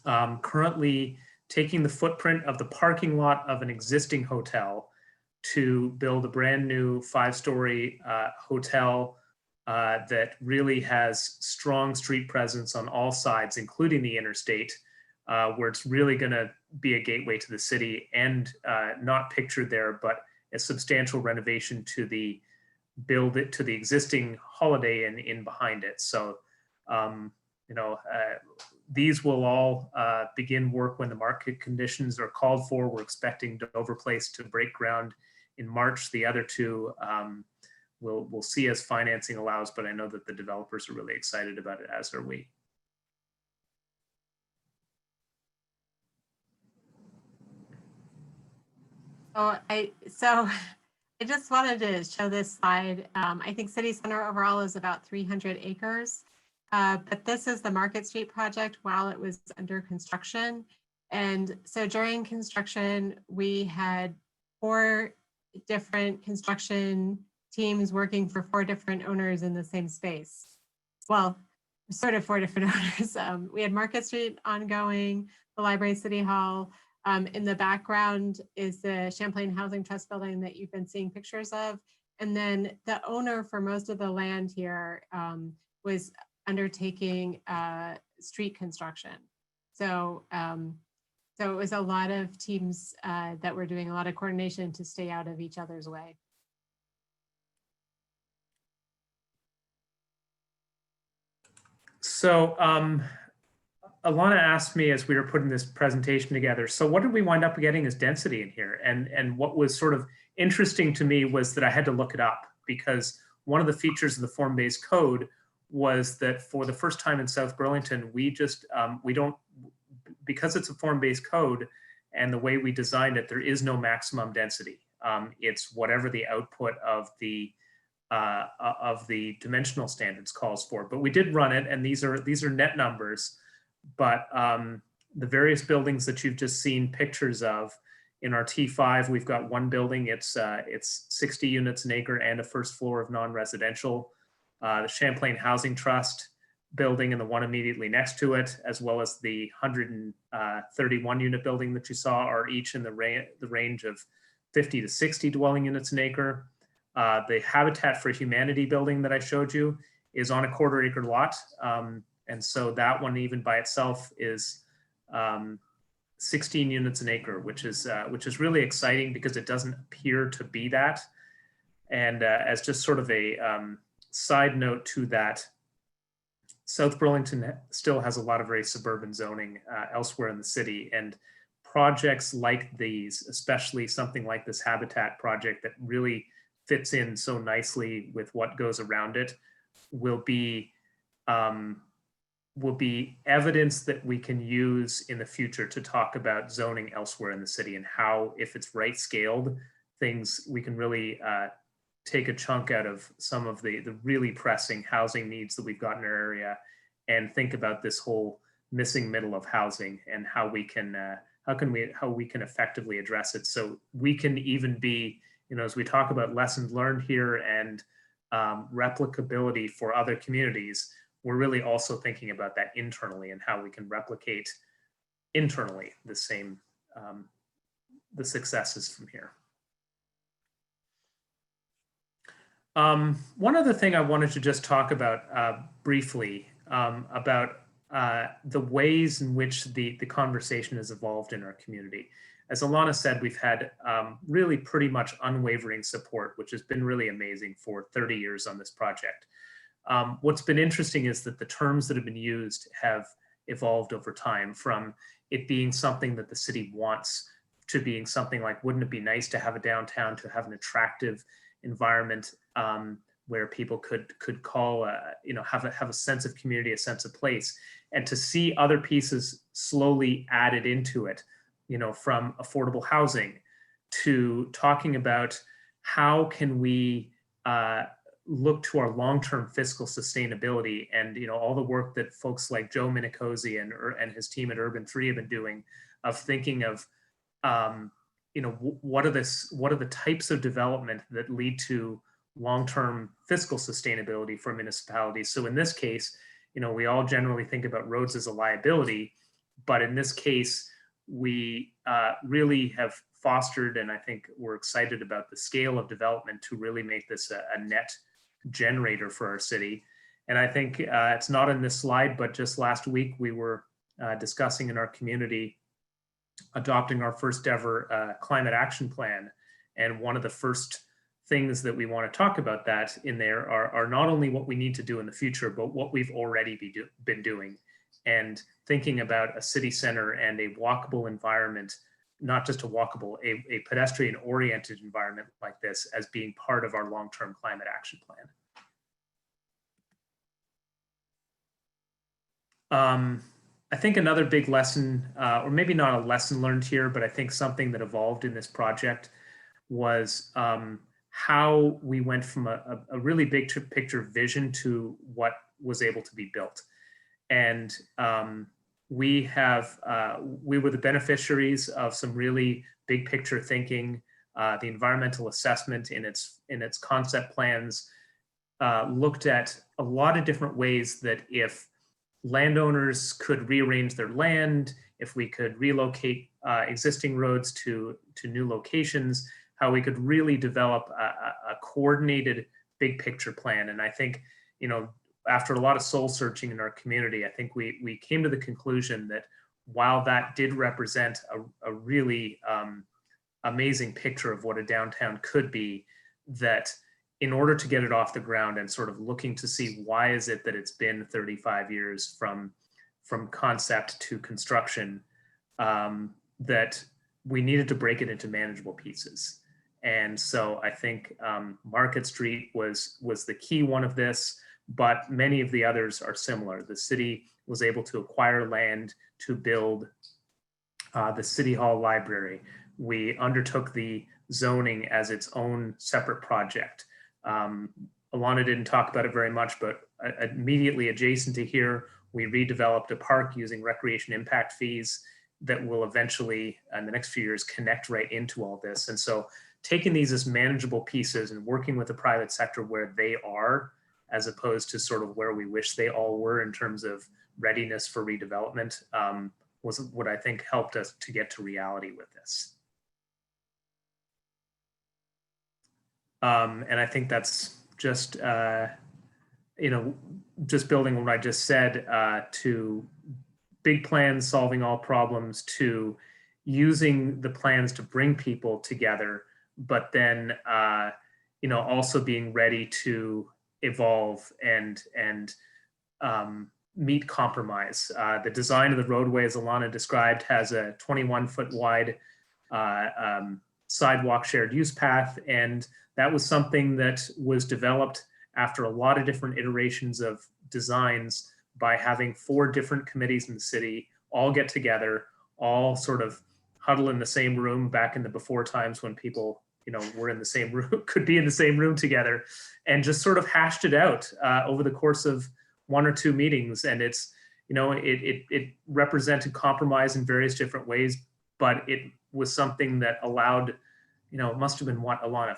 Currently taking the footprint of the parking lot of an existing hotel to build a brand new 5-story hotel that really has strong street presence on all sides, including the interstate, where it's really going to be a gateway to the city, and not pictured there, but a substantial renovation to the existing Holiday Inn in behind it. So, these will all begin work when the market conditions are called for. We're expecting Dover Place to break ground in March. The other 2 we'll see as financing allows, but I know that the developers are really excited about it, as are we. I just wanted to show this slide. I think City Center overall is about 300 acres, but this is the Market Street project while it was under construction. And so during construction, we had 4 different construction teams working for 4 different owners in the same space. Well, sort of 4 different owners. We had Market Street ongoing, the library, City Hall. In the background is the Champlain Housing Trust building that you've been seeing pictures of. And then the owner for most of the land here was undertaking street construction. So, so it was a lot of teams that were doing a lot of coordination to stay out of each other's way. So Alana asked me as we were putting this presentation together, so what did we wind up getting as density in here? And what was sort of interesting to me was that I had to look it up, because one of the features of the form-based code was that for the first time in South Burlington, we just, we don't, because it's a form-based code and the way we designed it, there is no maximum density. It's whatever the output of the dimensional standards calls for. But we did run it, and these are net numbers. But the various buildings that you've just seen pictures of in our T5, we've got one building. It's 60 units an acre and a first floor of non-residential. The Champlain Housing Trust building and the one immediately next to it, as well as the 131 unit building that you saw, are each in the range of 50 to 60 dwelling units an acre. The Habitat for Humanity building that I showed you is on a 1/4 acre lot. And so that one, even by itself, is 16 units an acre, which is really exciting because it doesn't appear to be that. And as just sort of a side note to that, South Burlington still has a lot of very suburban zoning elsewhere in the city, and projects like these, especially something like this Habitat project that really fits in so nicely with what goes around it, will be evidence that we can use in the future to talk about zoning elsewhere in the city, and how, if it's right scaled, things, we can really take a chunk out of some of the really pressing housing needs that we've got in our area, and think about this whole missing middle of housing and how we can effectively address it. So we can even be, you know, as we talk about lessons learned here and replicability for other communities, we're really also thinking about that internally and how we can replicate internally the same, the successes from here. One other thing I wanted to just talk about briefly about the ways in which the conversation has evolved in our community. As Alana said, we've had really pretty much unwavering support, which has been really amazing for 30 years on this project. What's been interesting is that the terms that have been used have evolved over time, from it being something that the city wants to being something like, wouldn't it be nice to have a downtown, to have an attractive environment where people could call, you know, have a sense of community, a sense of place, and to see other pieces slowly added into it, you know, from affordable housing to talking about how can we look to our long-term fiscal sustainability, and, you know, all the work that folks like Joe Minicozy and his team at Urban 3 have been doing, of thinking of, you know, what are the types of development that lead to long-term fiscal sustainability for municipalities. So in this case, you know, we all generally think about roads as a liability, but in this case, we really have fostered, and I think we're excited about the scale of development to really make this a net generator for our city. And I think it's not in this slide, but just last week we were discussing in our community adopting our first ever climate action plan. And one of the first things that we want to talk about that in there are not only what we need to do in the future, but what we've already been doing, and thinking about a city center and a walkable environment, not just a walkable, a pedestrian oriented environment like this, as being part of our long-term climate action plan. I think another big lesson, or maybe not a lesson learned here, but I think something that evolved in this project was how we went from a really big picture vision to what was able to be built. And we were the beneficiaries of some really big picture thinking The environmental assessment in its concept plans looked at a lot of different ways that if landowners could rearrange their land, if we could relocate existing roads to new locations, how we could really develop a coordinated big picture plan. And I think, you know, after a lot of soul searching in our community, I think we came to the conclusion that while that did represent a really amazing picture of what a downtown could be, that in order to get it off the ground and sort of looking to see why is it that it's been 35 years from concept to construction, that we needed to break it into manageable pieces. And so I think Market Street was the key one of this, but many of the others are similar. The city was able to acquire land to build the City Hall Library. We undertook the zoning as its own separate project. Alana didn't talk about it very much, but immediately adjacent to here, we redeveloped a park using recreation impact fees that will eventually, in the next few years, connect right into all this. And so taking these as manageable pieces and working with the private sector where they are, as opposed to sort of where we wish they all were in terms of readiness for redevelopment, was what I think helped us to get to reality with this. And I think that's just, you know, just building on what I just said, to big plans solving all problems, to using the plans to bring people together, but then, you know, also being ready to evolve and meet compromise. The design of the roadway, as Alana described, has a 21-foot wide sidewalk shared use path, and that was something that was developed after a lot of different iterations of designs by having 4 different committees in the city all get together, all sort of huddle in the same room back in the before times when people, you know, were in the same room, could be in the same room together, and just sort of hashed it out over the course of 1 or 2 meetings. And it's, you know, it represented compromise in various different ways, but it was something that allowed, you know, it must have been what, Alana,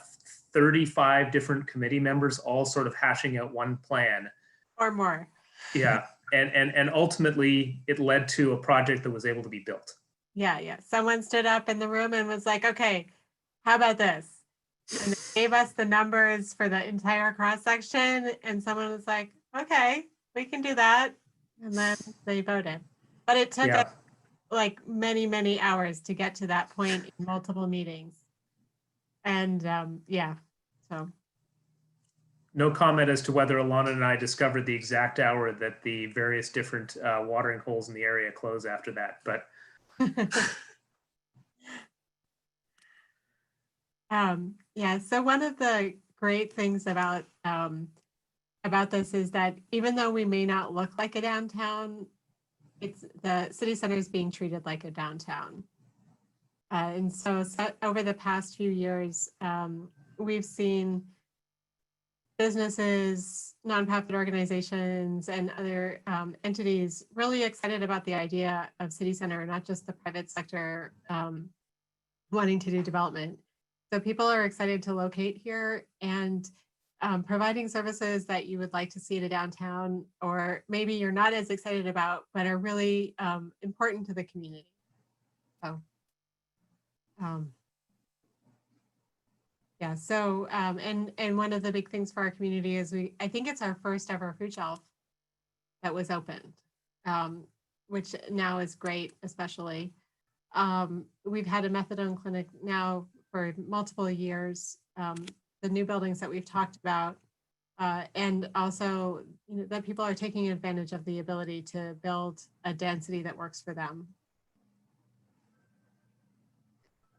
35 different committee members all sort of hashing out one plan. Or more. Yeah, and ultimately it led to a project that was able to be built. Yeah. Someone stood up in the room and was like, okay, how about this? And they gave us the numbers for the entire cross section, and someone was like, okay, we can do that. And then they voted. But it took us like many hours to get to that point in multiple meetings. And yeah, so. No comment as to whether Alana and I discovered the exact hour that the various different watering holes in the area close after that, but. Yeah, so one of the great things about this is that even though we may not look like a downtown, it's the city center is being treated like a downtown. And so over the past few years, we've seen businesses, nonprofit organizations, and other entities really excited about the idea of city center, not just the private sector wanting to do development. So people are excited to locate here, and providing services that you would like to see at a downtown, or maybe you're not as excited about, but are really important to the community. So, yeah. So, and one of the big things for our community is I think it's our first ever food shelf that was opened, which now is great, especially. We've had a methadone clinic now for multiple years, the new buildings that we've talked about, and also, you know, that people are taking advantage of the ability to build a density that works for them.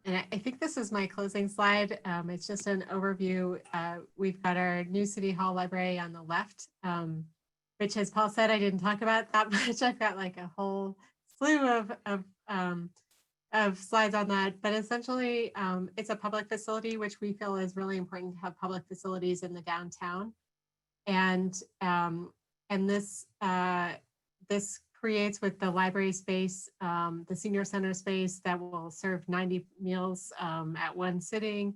And I think this is my closing slide. It's just an overview. We've got our new City Hall Library on the left, which, as Paul said, I didn't talk about that much. I've got like a whole slew of slides on that, but essentially it's a public facility, which we feel is really important to have public facilities in the downtown. And this creates with the library space, the senior center space that will serve 90 meals at one sitting,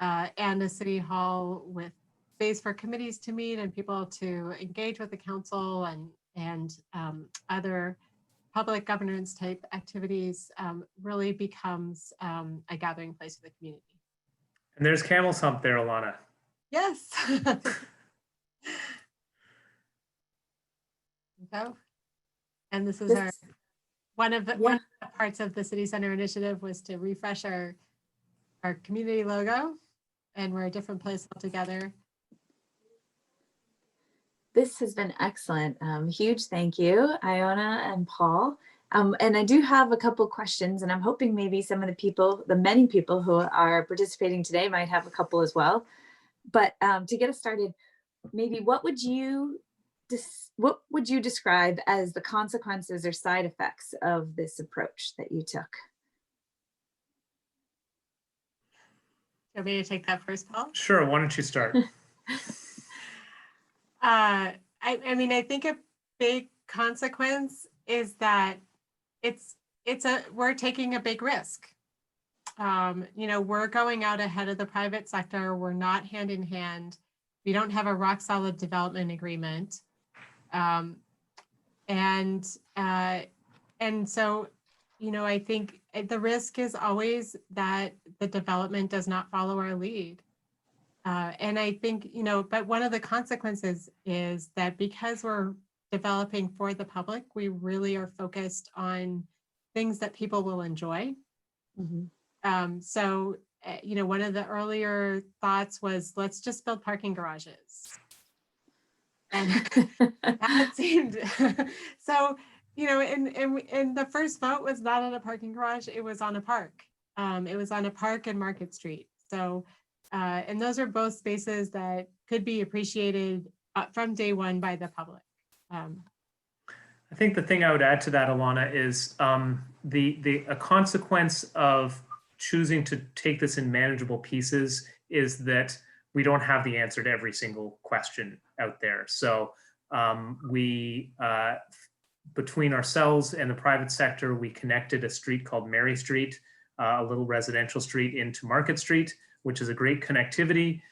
and a city hall with space for committees to meet and people to engage with the council and other public governance type activities, really becomes a gathering place for the community. And there's Camel's Hump there, Alana. Yes. So, and this is one of the parts of the City Center initiative was to refresh our community logo, and we're a different place altogether. This has been excellent. Huge thank you, Iona and Paul. And I do have a couple questions, and I'm hoping maybe some of the many people who are participating today might have a couple as well. But to get us started, maybe what would you describe as the consequences or side effects of this approach that you took? You want me to take that first, Paul? Sure, why don't you start? I mean, I think a big consequence is that we're taking a big risk. You know, we're going out ahead of the private sector. We're not hand in hand. We don't have a rock solid development agreement. And so, you know, I think the risk is always that the development does not follow our lead. And I think, you know, but one of the consequences is that because we're developing for the public, we really are focused on things that people will enjoy. Mm-hmm. So, you know, one of the earlier thoughts was, let's just build parking garages. And that seemed, so, you know, and the first vote was not on a parking garage, it was on a park. It was on a park in Market Street. So, and those are both spaces that could be appreciated from day one by the public. I think the thing I would add to that, Alana, is a consequence of choosing to take this in manageable pieces is that we don't have the answer to every single question out there. So between ourselves and the private sector, we connected a street called Mary Street, a little residential street, into Market Street, which is a great connectivity.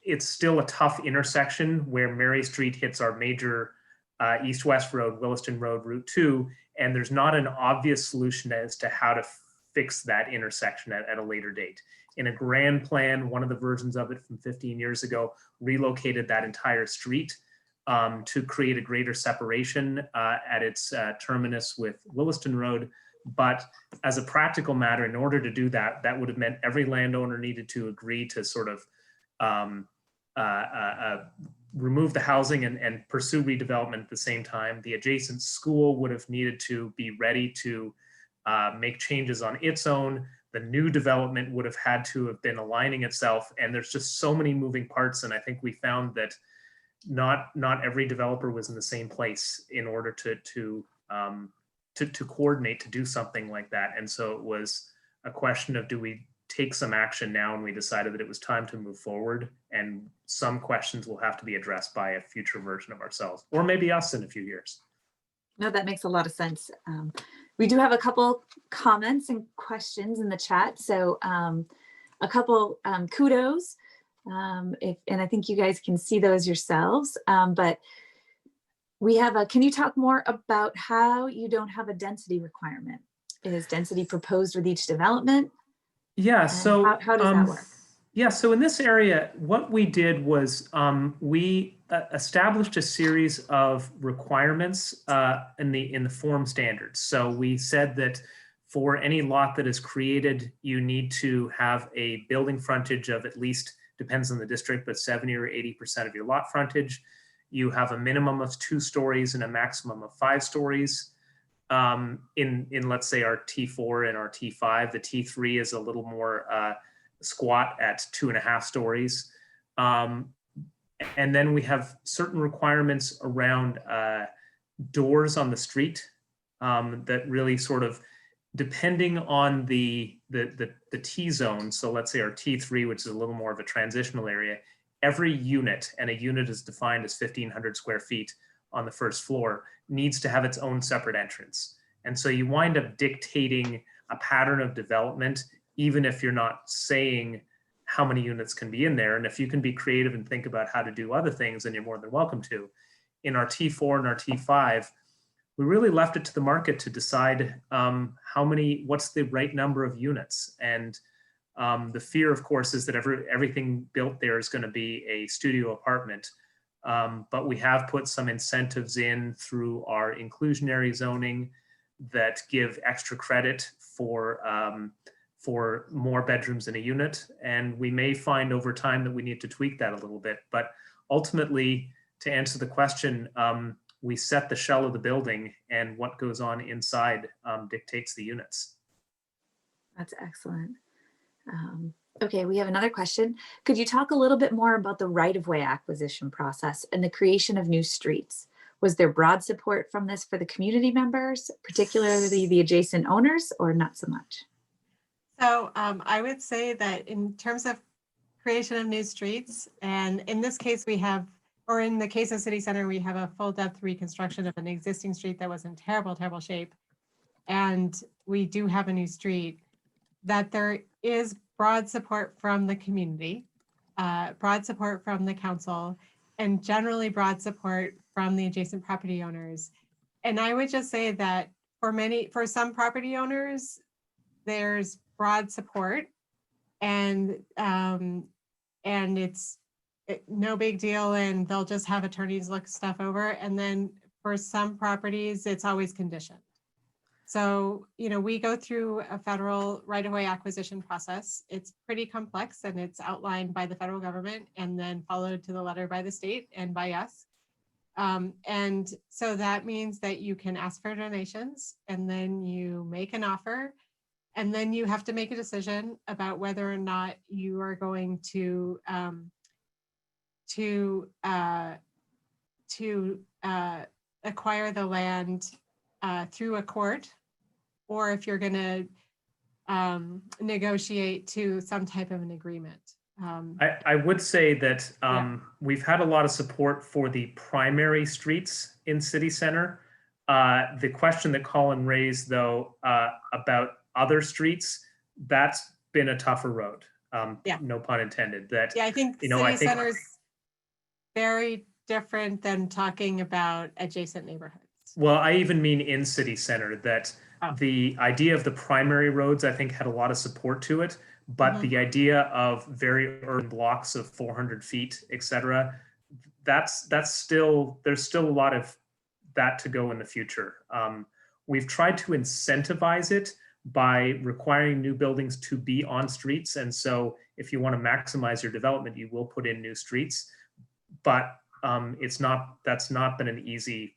It's still a tough intersection where Mary Street hits our major east-west road, Williston Road, Route 2, and there's not an obvious solution as to how to fix that intersection at a later date. In a grand plan, one of the versions of it from 15 years ago relocated that entire street to create a greater separation at its terminus with Williston Road. But as a practical matter, in order to do that, that would have meant every landowner needed to agree to sort of remove the housing and pursue redevelopment at the same time. The adjacent school would have needed to be ready to make changes on its own. The new development would have had to have been aligning itself. And there's just so many moving parts. And I think we found that not every developer was in the same place in order to coordinate to do something like that. And so it was a question of, do we take some action now? And we decided that it was time to move forward, and some questions will have to be addressed by a future version of ourselves, or maybe us in a few years. No, that makes a lot of sense. We do have a couple comments and questions in the chat. So a couple kudos, and I think you guys can see those yourselves, but we have can you talk more about how you don't have a density requirement? Is density proposed with each development? Yeah, so how does that work? Yeah, so in this area, what we did was we established a series of requirements in the form standards. So we said that for any lot that is created, you need to have a building frontage of at least, depends on the district, but 70 or 80% of your lot frontage. You have a minimum of 2 stories and a maximum of 5 stories. In let's say our T4 and our T5, the T3 is a little more squat at 2.5 stories. And then we have certain requirements around doors on the street that really sort of, depending on the T zone. So let's say our T3, which is a little more of a transitional area, every unit, and a unit is defined as 1,500 square feet, on the first floor needs to have its own separate entrance. And so you wind up dictating a pattern of development, even if you're not saying how many units can be in there. And if you can be creative and think about how to do other things, then you're more than welcome to. In our T4 and our T5, we really left it to the market to decide what's the right number of units. And the fear, of course, is that everything built there is going to be a studio apartment. But we have put some incentives in through our inclusionary zoning that give extra credit for more bedrooms in a unit. And we may find over time that we need to tweak that a little bit. But ultimately, to answer the question, we set the shell of the building, and what goes on inside dictates the units. That's excellent. Okay, we have another question. Could you talk a little bit more about the right-of-way acquisition process and the creation of new streets? Was there broad support from this for the community members, particularly the adjacent owners, or not so much? So I would say that in terms of creation of new streets, and in this case we have, or in the case of City Center, we have a full depth reconstruction of an existing street that was in terrible, terrible shape. And we do have a new street, that there is broad support from the community, broad support from the council, and generally broad support from the adjacent property owners. And I would just say that for some property owners, there's broad support, and it's no big deal, and they'll just have attorneys look stuff over. And then for some properties, it's always conditioned. So, we go through a federal right-of-way acquisition process. It's pretty complex, and it's outlined by the federal government and then followed to the letter by the state and by us. And so that means that you can ask for donations, and then you make an offer, and then you have to make a decision about whether or not you are going to acquire the land through a court, or if you're going to negotiate to some type of an agreement. I would say that we've had a lot of support for the primary streets in City Center. The question that Colin raised, though, about other streets, that's been a tougher road. No pun intended. I think City Center is very different than talking about adjacent neighborhoods. Well, I even mean in City Center, that the idea of the primary roads, I think, had a lot of support to it, but the idea of very urban blocks of 400 feet, et cetera, there's still a lot of that to go in the future. We've tried to incentivize it by requiring new buildings to be on streets. And so if you want to maximize your development, you will put in new streets, but that's not been an easy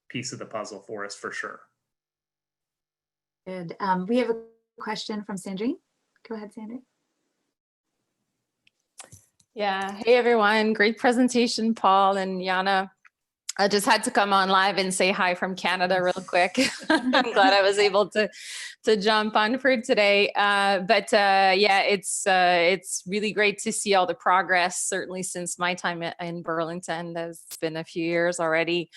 piece of the puzzle for us, for sure. Good. We have a question from Sandrine. Go ahead, Sandrine. Yeah. Hey, everyone. Great presentation, Paul and Jana. I just had to come on live and say hi from Canada real quick. I'm glad I was able to jump on for today. Yeah, it's really great to see all the progress, certainly since my time in Burlington. There's been a few years already.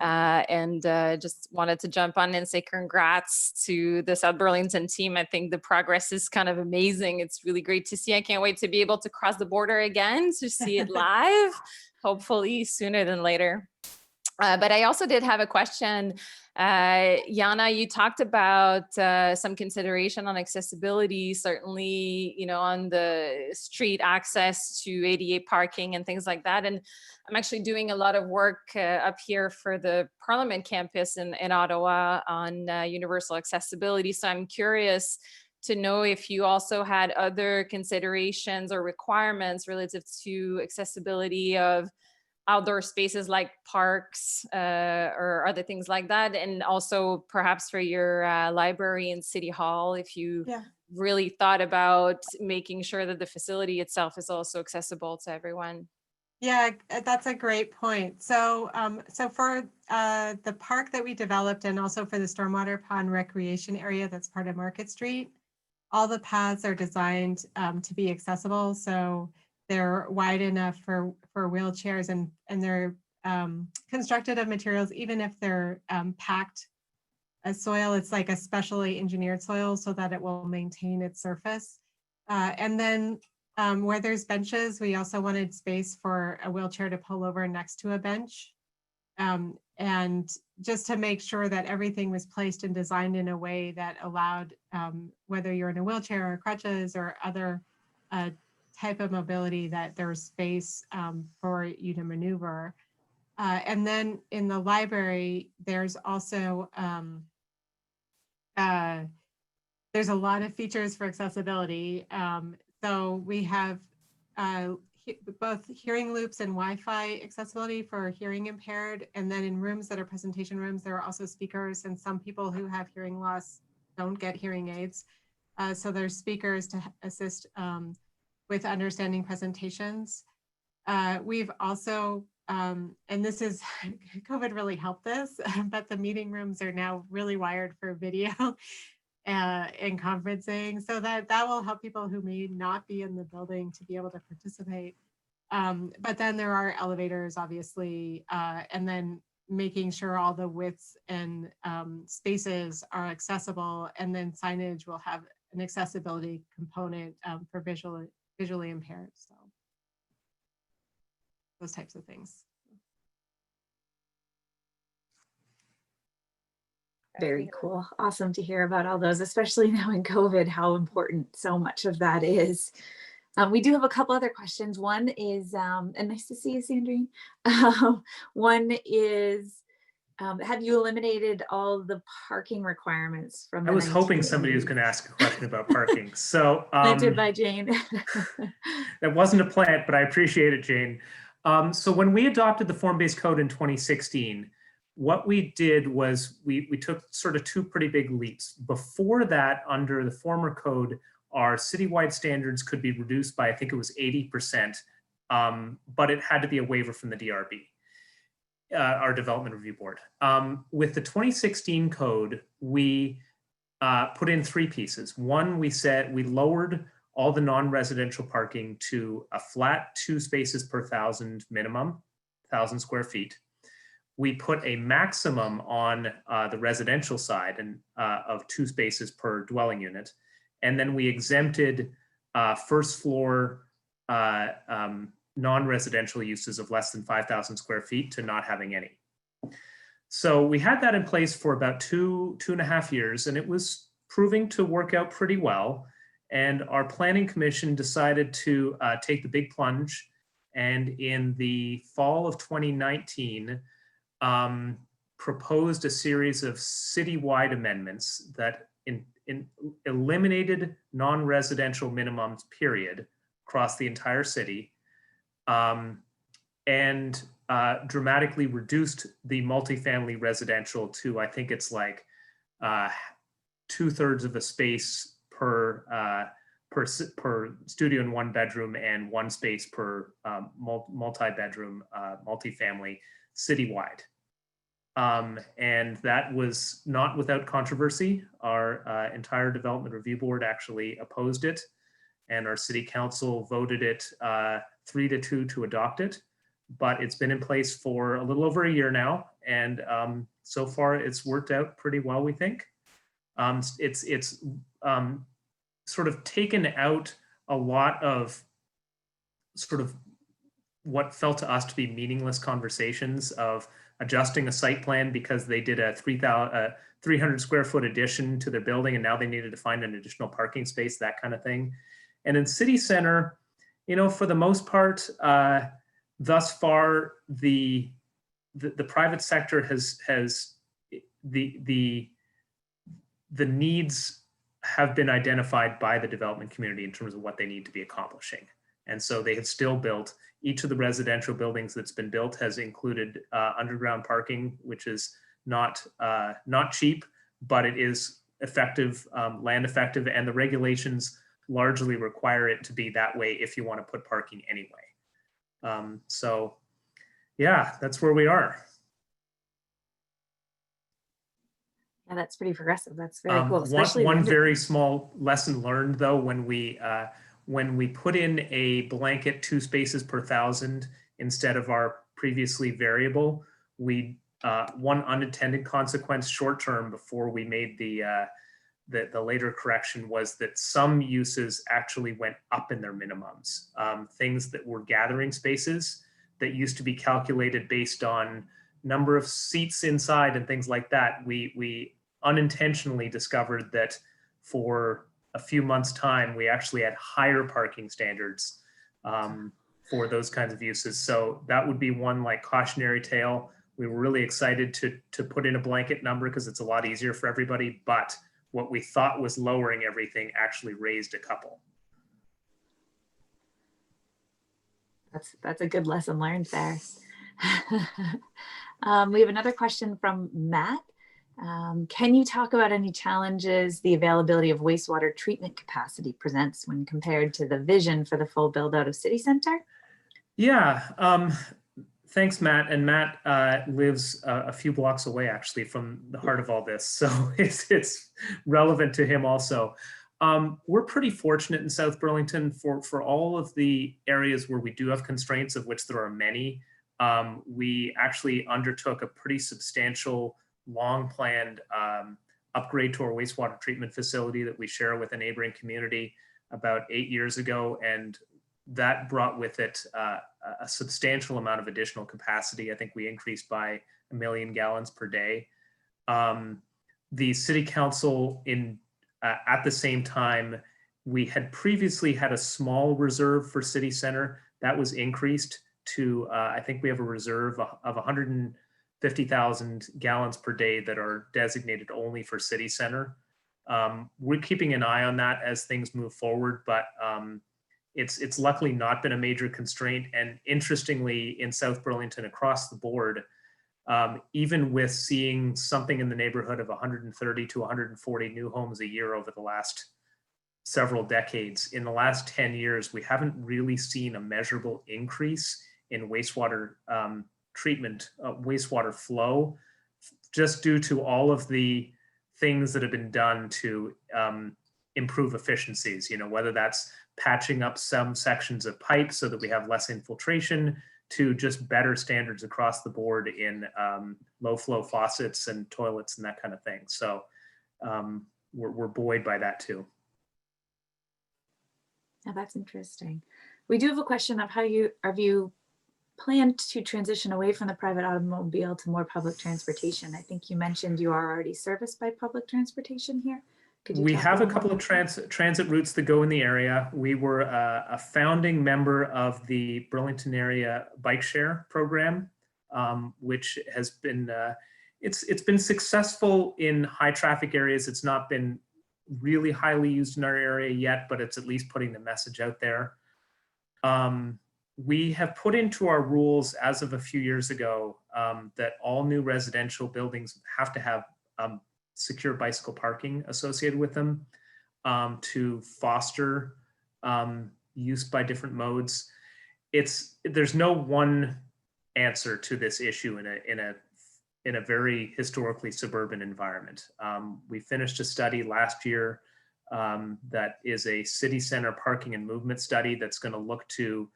Just wanted to jump on and say congrats to the South Burlington team. I think the progress is kind of amazing. It's really great to see. I can't wait to be able to cross the border again to see it live, hopefully sooner than later. But I also did have a question. Jana, you talked about some consideration on accessibility, certainly, on the street access to ADA parking and things like that. And I'm actually doing a lot of work up here for the Parliament campus in Ottawa on universal accessibility. So I'm curious to know if you also had other considerations or requirements relative to accessibility of outdoor spaces like parks or other things like that. And also perhaps for your library and City Hall, if you really thought about making sure that the facility itself is also accessible to everyone. Yeah, that's a great point. So, for the park that we developed, and also for the Stormwater Pond Recreation Area that's part of Market Street, all the paths are designed to be accessible. So they're wide enough for wheelchairs, and they're constructed of materials, even if they're packed as soil. It's like a specially engineered soil so that it will maintain its surface. And then where there's benches, we also wanted space for a wheelchair to pull over next to a bench. And just to make sure that everything was placed and designed in a way that allowed, whether you're in a wheelchair or crutches or other type of mobility, that there's space for you to maneuver. And then in the library, there's also, there's a lot of features for accessibility. So we have both hearing loops and Wi-Fi accessibility for hearing impaired. And then in rooms that are presentation rooms, there are also speakers, and some people who have hearing loss don't get hearing aids. So there's speakers to assist with understanding presentations. We've also, and this is, COVID really helped this, but the meeting rooms are now really wired for video and conferencing, so that will help people who may not be in the building to be able to participate. But then there are elevators, obviously, and then making sure all the widths and spaces are accessible, and then signage will have an accessibility component for visually impaired. So those types of things. Very cool. Awesome to hear about all those, especially now in COVID, how important so much of that is. We do have a couple other questions. One is, and nice to see you, Sandrine. One is, have you eliminated all the parking requirements from the I was hoping 1980s? somebody was going to ask a question about parking. So Planted by Jane. that wasn't a plant, but I appreciate it, Jane. So when we adopted the form-based code in 2016, what we did was we took sort of two pretty big leaps. Before that, under the former code, our citywide standards could be reduced by, I think it was 80%, but it had to be a waiver from the DRB, our Development Review Board. With the 2016 code, we put in three pieces. One, we said we lowered all the non-residential parking to a flat 2 spaces per 1,000 minimum, 1,000 square feet. We put a maximum on the residential side and of 2 spaces per dwelling unit. And then we exempted first floor non-residential uses of less than 5,000 square feet to not having any. So we had that in place for about two and a half years, and it was proving to work out pretty well. And our planning commission decided to take the big plunge. And in the fall of 2019, proposed a series of citywide amendments that eliminated non-residential minimums, period, across the entire city, and dramatically reduced the multifamily residential to, I think it's like 2/3 of a space per studio and 1 bedroom, and 1 space per multi-bedroom multifamily citywide. And that was not without controversy. Our entire Development Review Board actually opposed it, and our city council voted it 3-2 to adopt it. But it's been in place for a little over a year now, and so far it's worked out pretty well, we think. It's sort of taken out a lot of sort of what felt to us to be meaningless conversations of adjusting a site plan because they did a 300 square foot addition to their building, and now they needed to find an additional parking space, that kind of thing. And in city center, you know, for the most part, thus far, the private sector has the needs have been identified by the development community in terms of what they need to be accomplishing. And so they have still built, each of the residential buildings that's been built has included underground parking, which is not cheap, but it is effective, land effective, and the regulations largely require it to be that way if you want to put parking anyway. So yeah, that's where we are. Yeah, that's pretty progressive. That's very cool. Especially One very small lesson learned though, when we put in a blanket 2 spaces per 1,000 instead of our previously variable. One unintended consequence short term before we made the later correction was that some uses actually went up in their minimums. Things that were gathering spaces that used to be calculated based on number of seats inside and things like that, we unintentionally discovered that for a few months' time, we actually had higher parking standards for those kinds of uses. So that would be one like cautionary tale. We were really excited to put in a blanket number because it's a lot easier for everybody, but what we thought was lowering everything actually raised a couple. That's a good lesson learned there. We have another question from Matt. Can you talk about any challenges the availability of wastewater treatment capacity presents when compared to the vision for the full build out of City Center? Yeah, thanks, Matt. And Matt lives a few blocks away actually from the heart of all this. So it's relevant to him also. We're pretty fortunate in South Burlington for all of the areas where we do have constraints, of which there are many. We actually undertook a pretty substantial, long-planned upgrade to our wastewater treatment facility that we share with a neighboring community about 8 years ago. And that brought with it a substantial amount of additional capacity. I think we increased by 1 million gallons per day. The City Council at the same time, we had previously had a small reserve for City Center. That was increased to, I think we have a reserve of 150,000 gallons per day that are designated only for City Center. We're keeping an eye on that as things move forward, but it's luckily not been a major constraint. And interestingly, in South Burlington across the board, even with seeing something in the neighborhood of 130 to 140 new homes a year over the last several decades, in the last 10 years, we haven't really seen a measurable increase in wastewater treatment, wastewater flow, just due to all of the things that have been done to improve efficiencies, whether that's patching up some sections of pipe so that we have less infiltration, to just better standards across the board in low flow faucets and toilets and that kind of thing. So we're buoyed by that too. Yeah, that's interesting. We do have a question of have you planned to transition away from the private automobile to more public transportation? I think you mentioned you are already serviced by public transportation here. We have a couple of transit routes that go in the area. We were a founding member of the Burlington Area Bike Share program, which has been, it's been successful in high traffic areas. It's not been really highly used in our area yet, but it's at least putting the message out there. We have put into our rules as of a few years ago that all new residential buildings have to have secure bicycle parking associated with them to foster use by different modes. There's no one answer to this issue in a very historically suburban environment. We finished a study last year that is a city center parking and movement study that's going to look to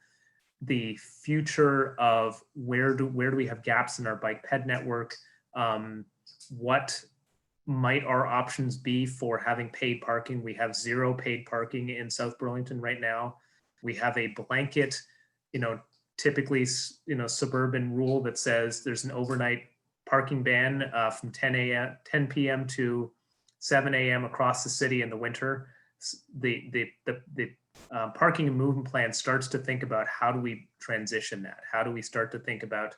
the future of where do we have gaps in our bike ped network, what might our options be for having paid parking. We have 0 paid parking in South Burlington right now. We have a blanket, typically, suburban rule that says there's an overnight parking ban from 10 p.m. to 7 a.m. across the city in the winter. The parking and movement plan starts to think about how do we transition that? How do we start to think about,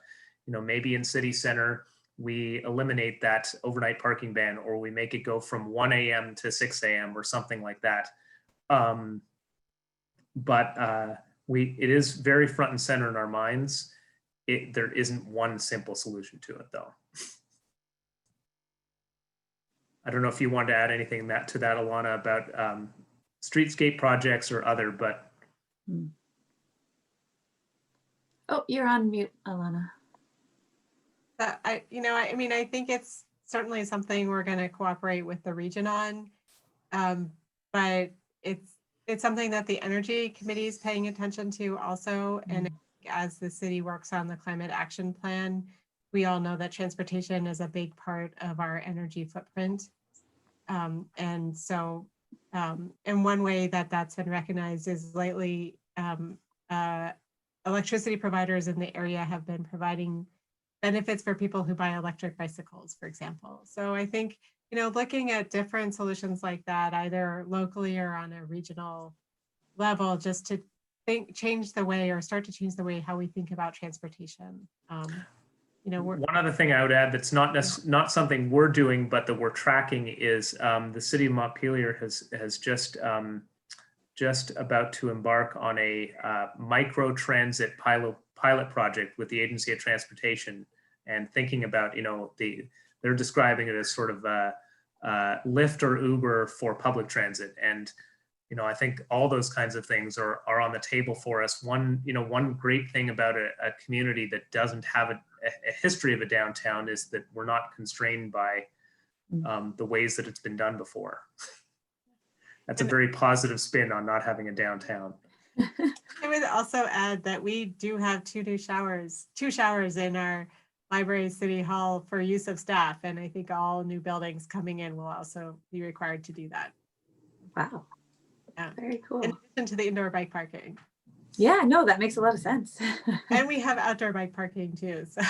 maybe in City Center, we eliminate that overnight parking ban, or we make it go from 1 a.m. to 6 a.m. or something like that. But it is very front and center in our minds. There isn't one simple solution to it, though. I don't know if you want to add anything to that, Alana, about streetscape projects or other, but. Oh, you're on mute, Alana. I think it's certainly something we're going to cooperate with the region on, but it's something that the Energy Committee is paying attention to also, and as the city works on the climate action plan, we all know that transportation is a big part of our energy footprint. And so, and one way that that's been recognized is lately, electricity providers in the area have been providing benefits for people who buy electric bicycles, for example. So I think, looking at different solutions like that, either locally or on a regional level, just to change the way or start to change the way how we think about transportation. One other thing I would add that's not something we're doing, but that we're tracking is the city of Montpelier has just about to embark on a micro transit pilot project with the Agency of Transportation, and thinking about, they're describing it as sort of Lyft or Uber for public transit. And, I think all those kinds of things are on the table for us. One great thing about a community that doesn't have a history of a downtown is that we're not constrained by the ways that it's been done before. That's a very positive spin on not having a downtown. I would also add that we do have two showers in our library city hall for use of staff. And I think all new buildings coming in will also be required to do that. Wow. Yeah. Very cool. In addition to the indoor bike parking. Yeah, no, that makes a lot of sense. And we have outdoor bike parking too. So.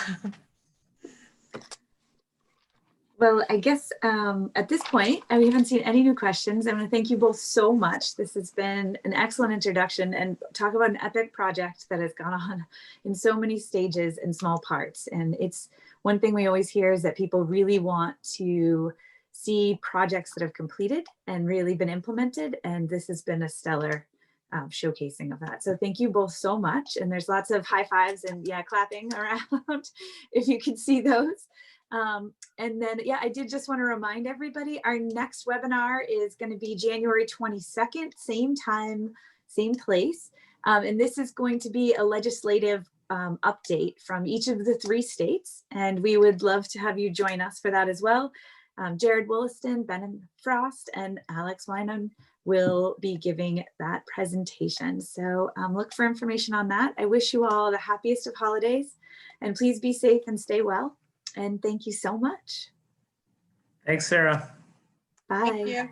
Well, I guess at this point, we haven't seen any new questions. I want to thank you both so much. This has been an excellent introduction, and talk about an epic project that has gone on in so many stages and small parts. And it's one thing we always hear is that people really want to see projects that have completed and really been implemented. And this has been a stellar showcasing of that. So thank you both so much. And there's lots of high fives and clapping around if you can see those. And then, I did just want to remind everybody, our next webinar is going to be January 22nd, same time, same place. And this is going to be a legislative update from each of the 3 states. And we would love to have you join us for that as well. Jared Williston, Ben Frost, and Alex Wyman will be giving that presentation. So look for information on that. I wish you all the happiest of holidays, and please be safe and stay well. And thank you so much. Thanks, Sarah. Bye. Thank you.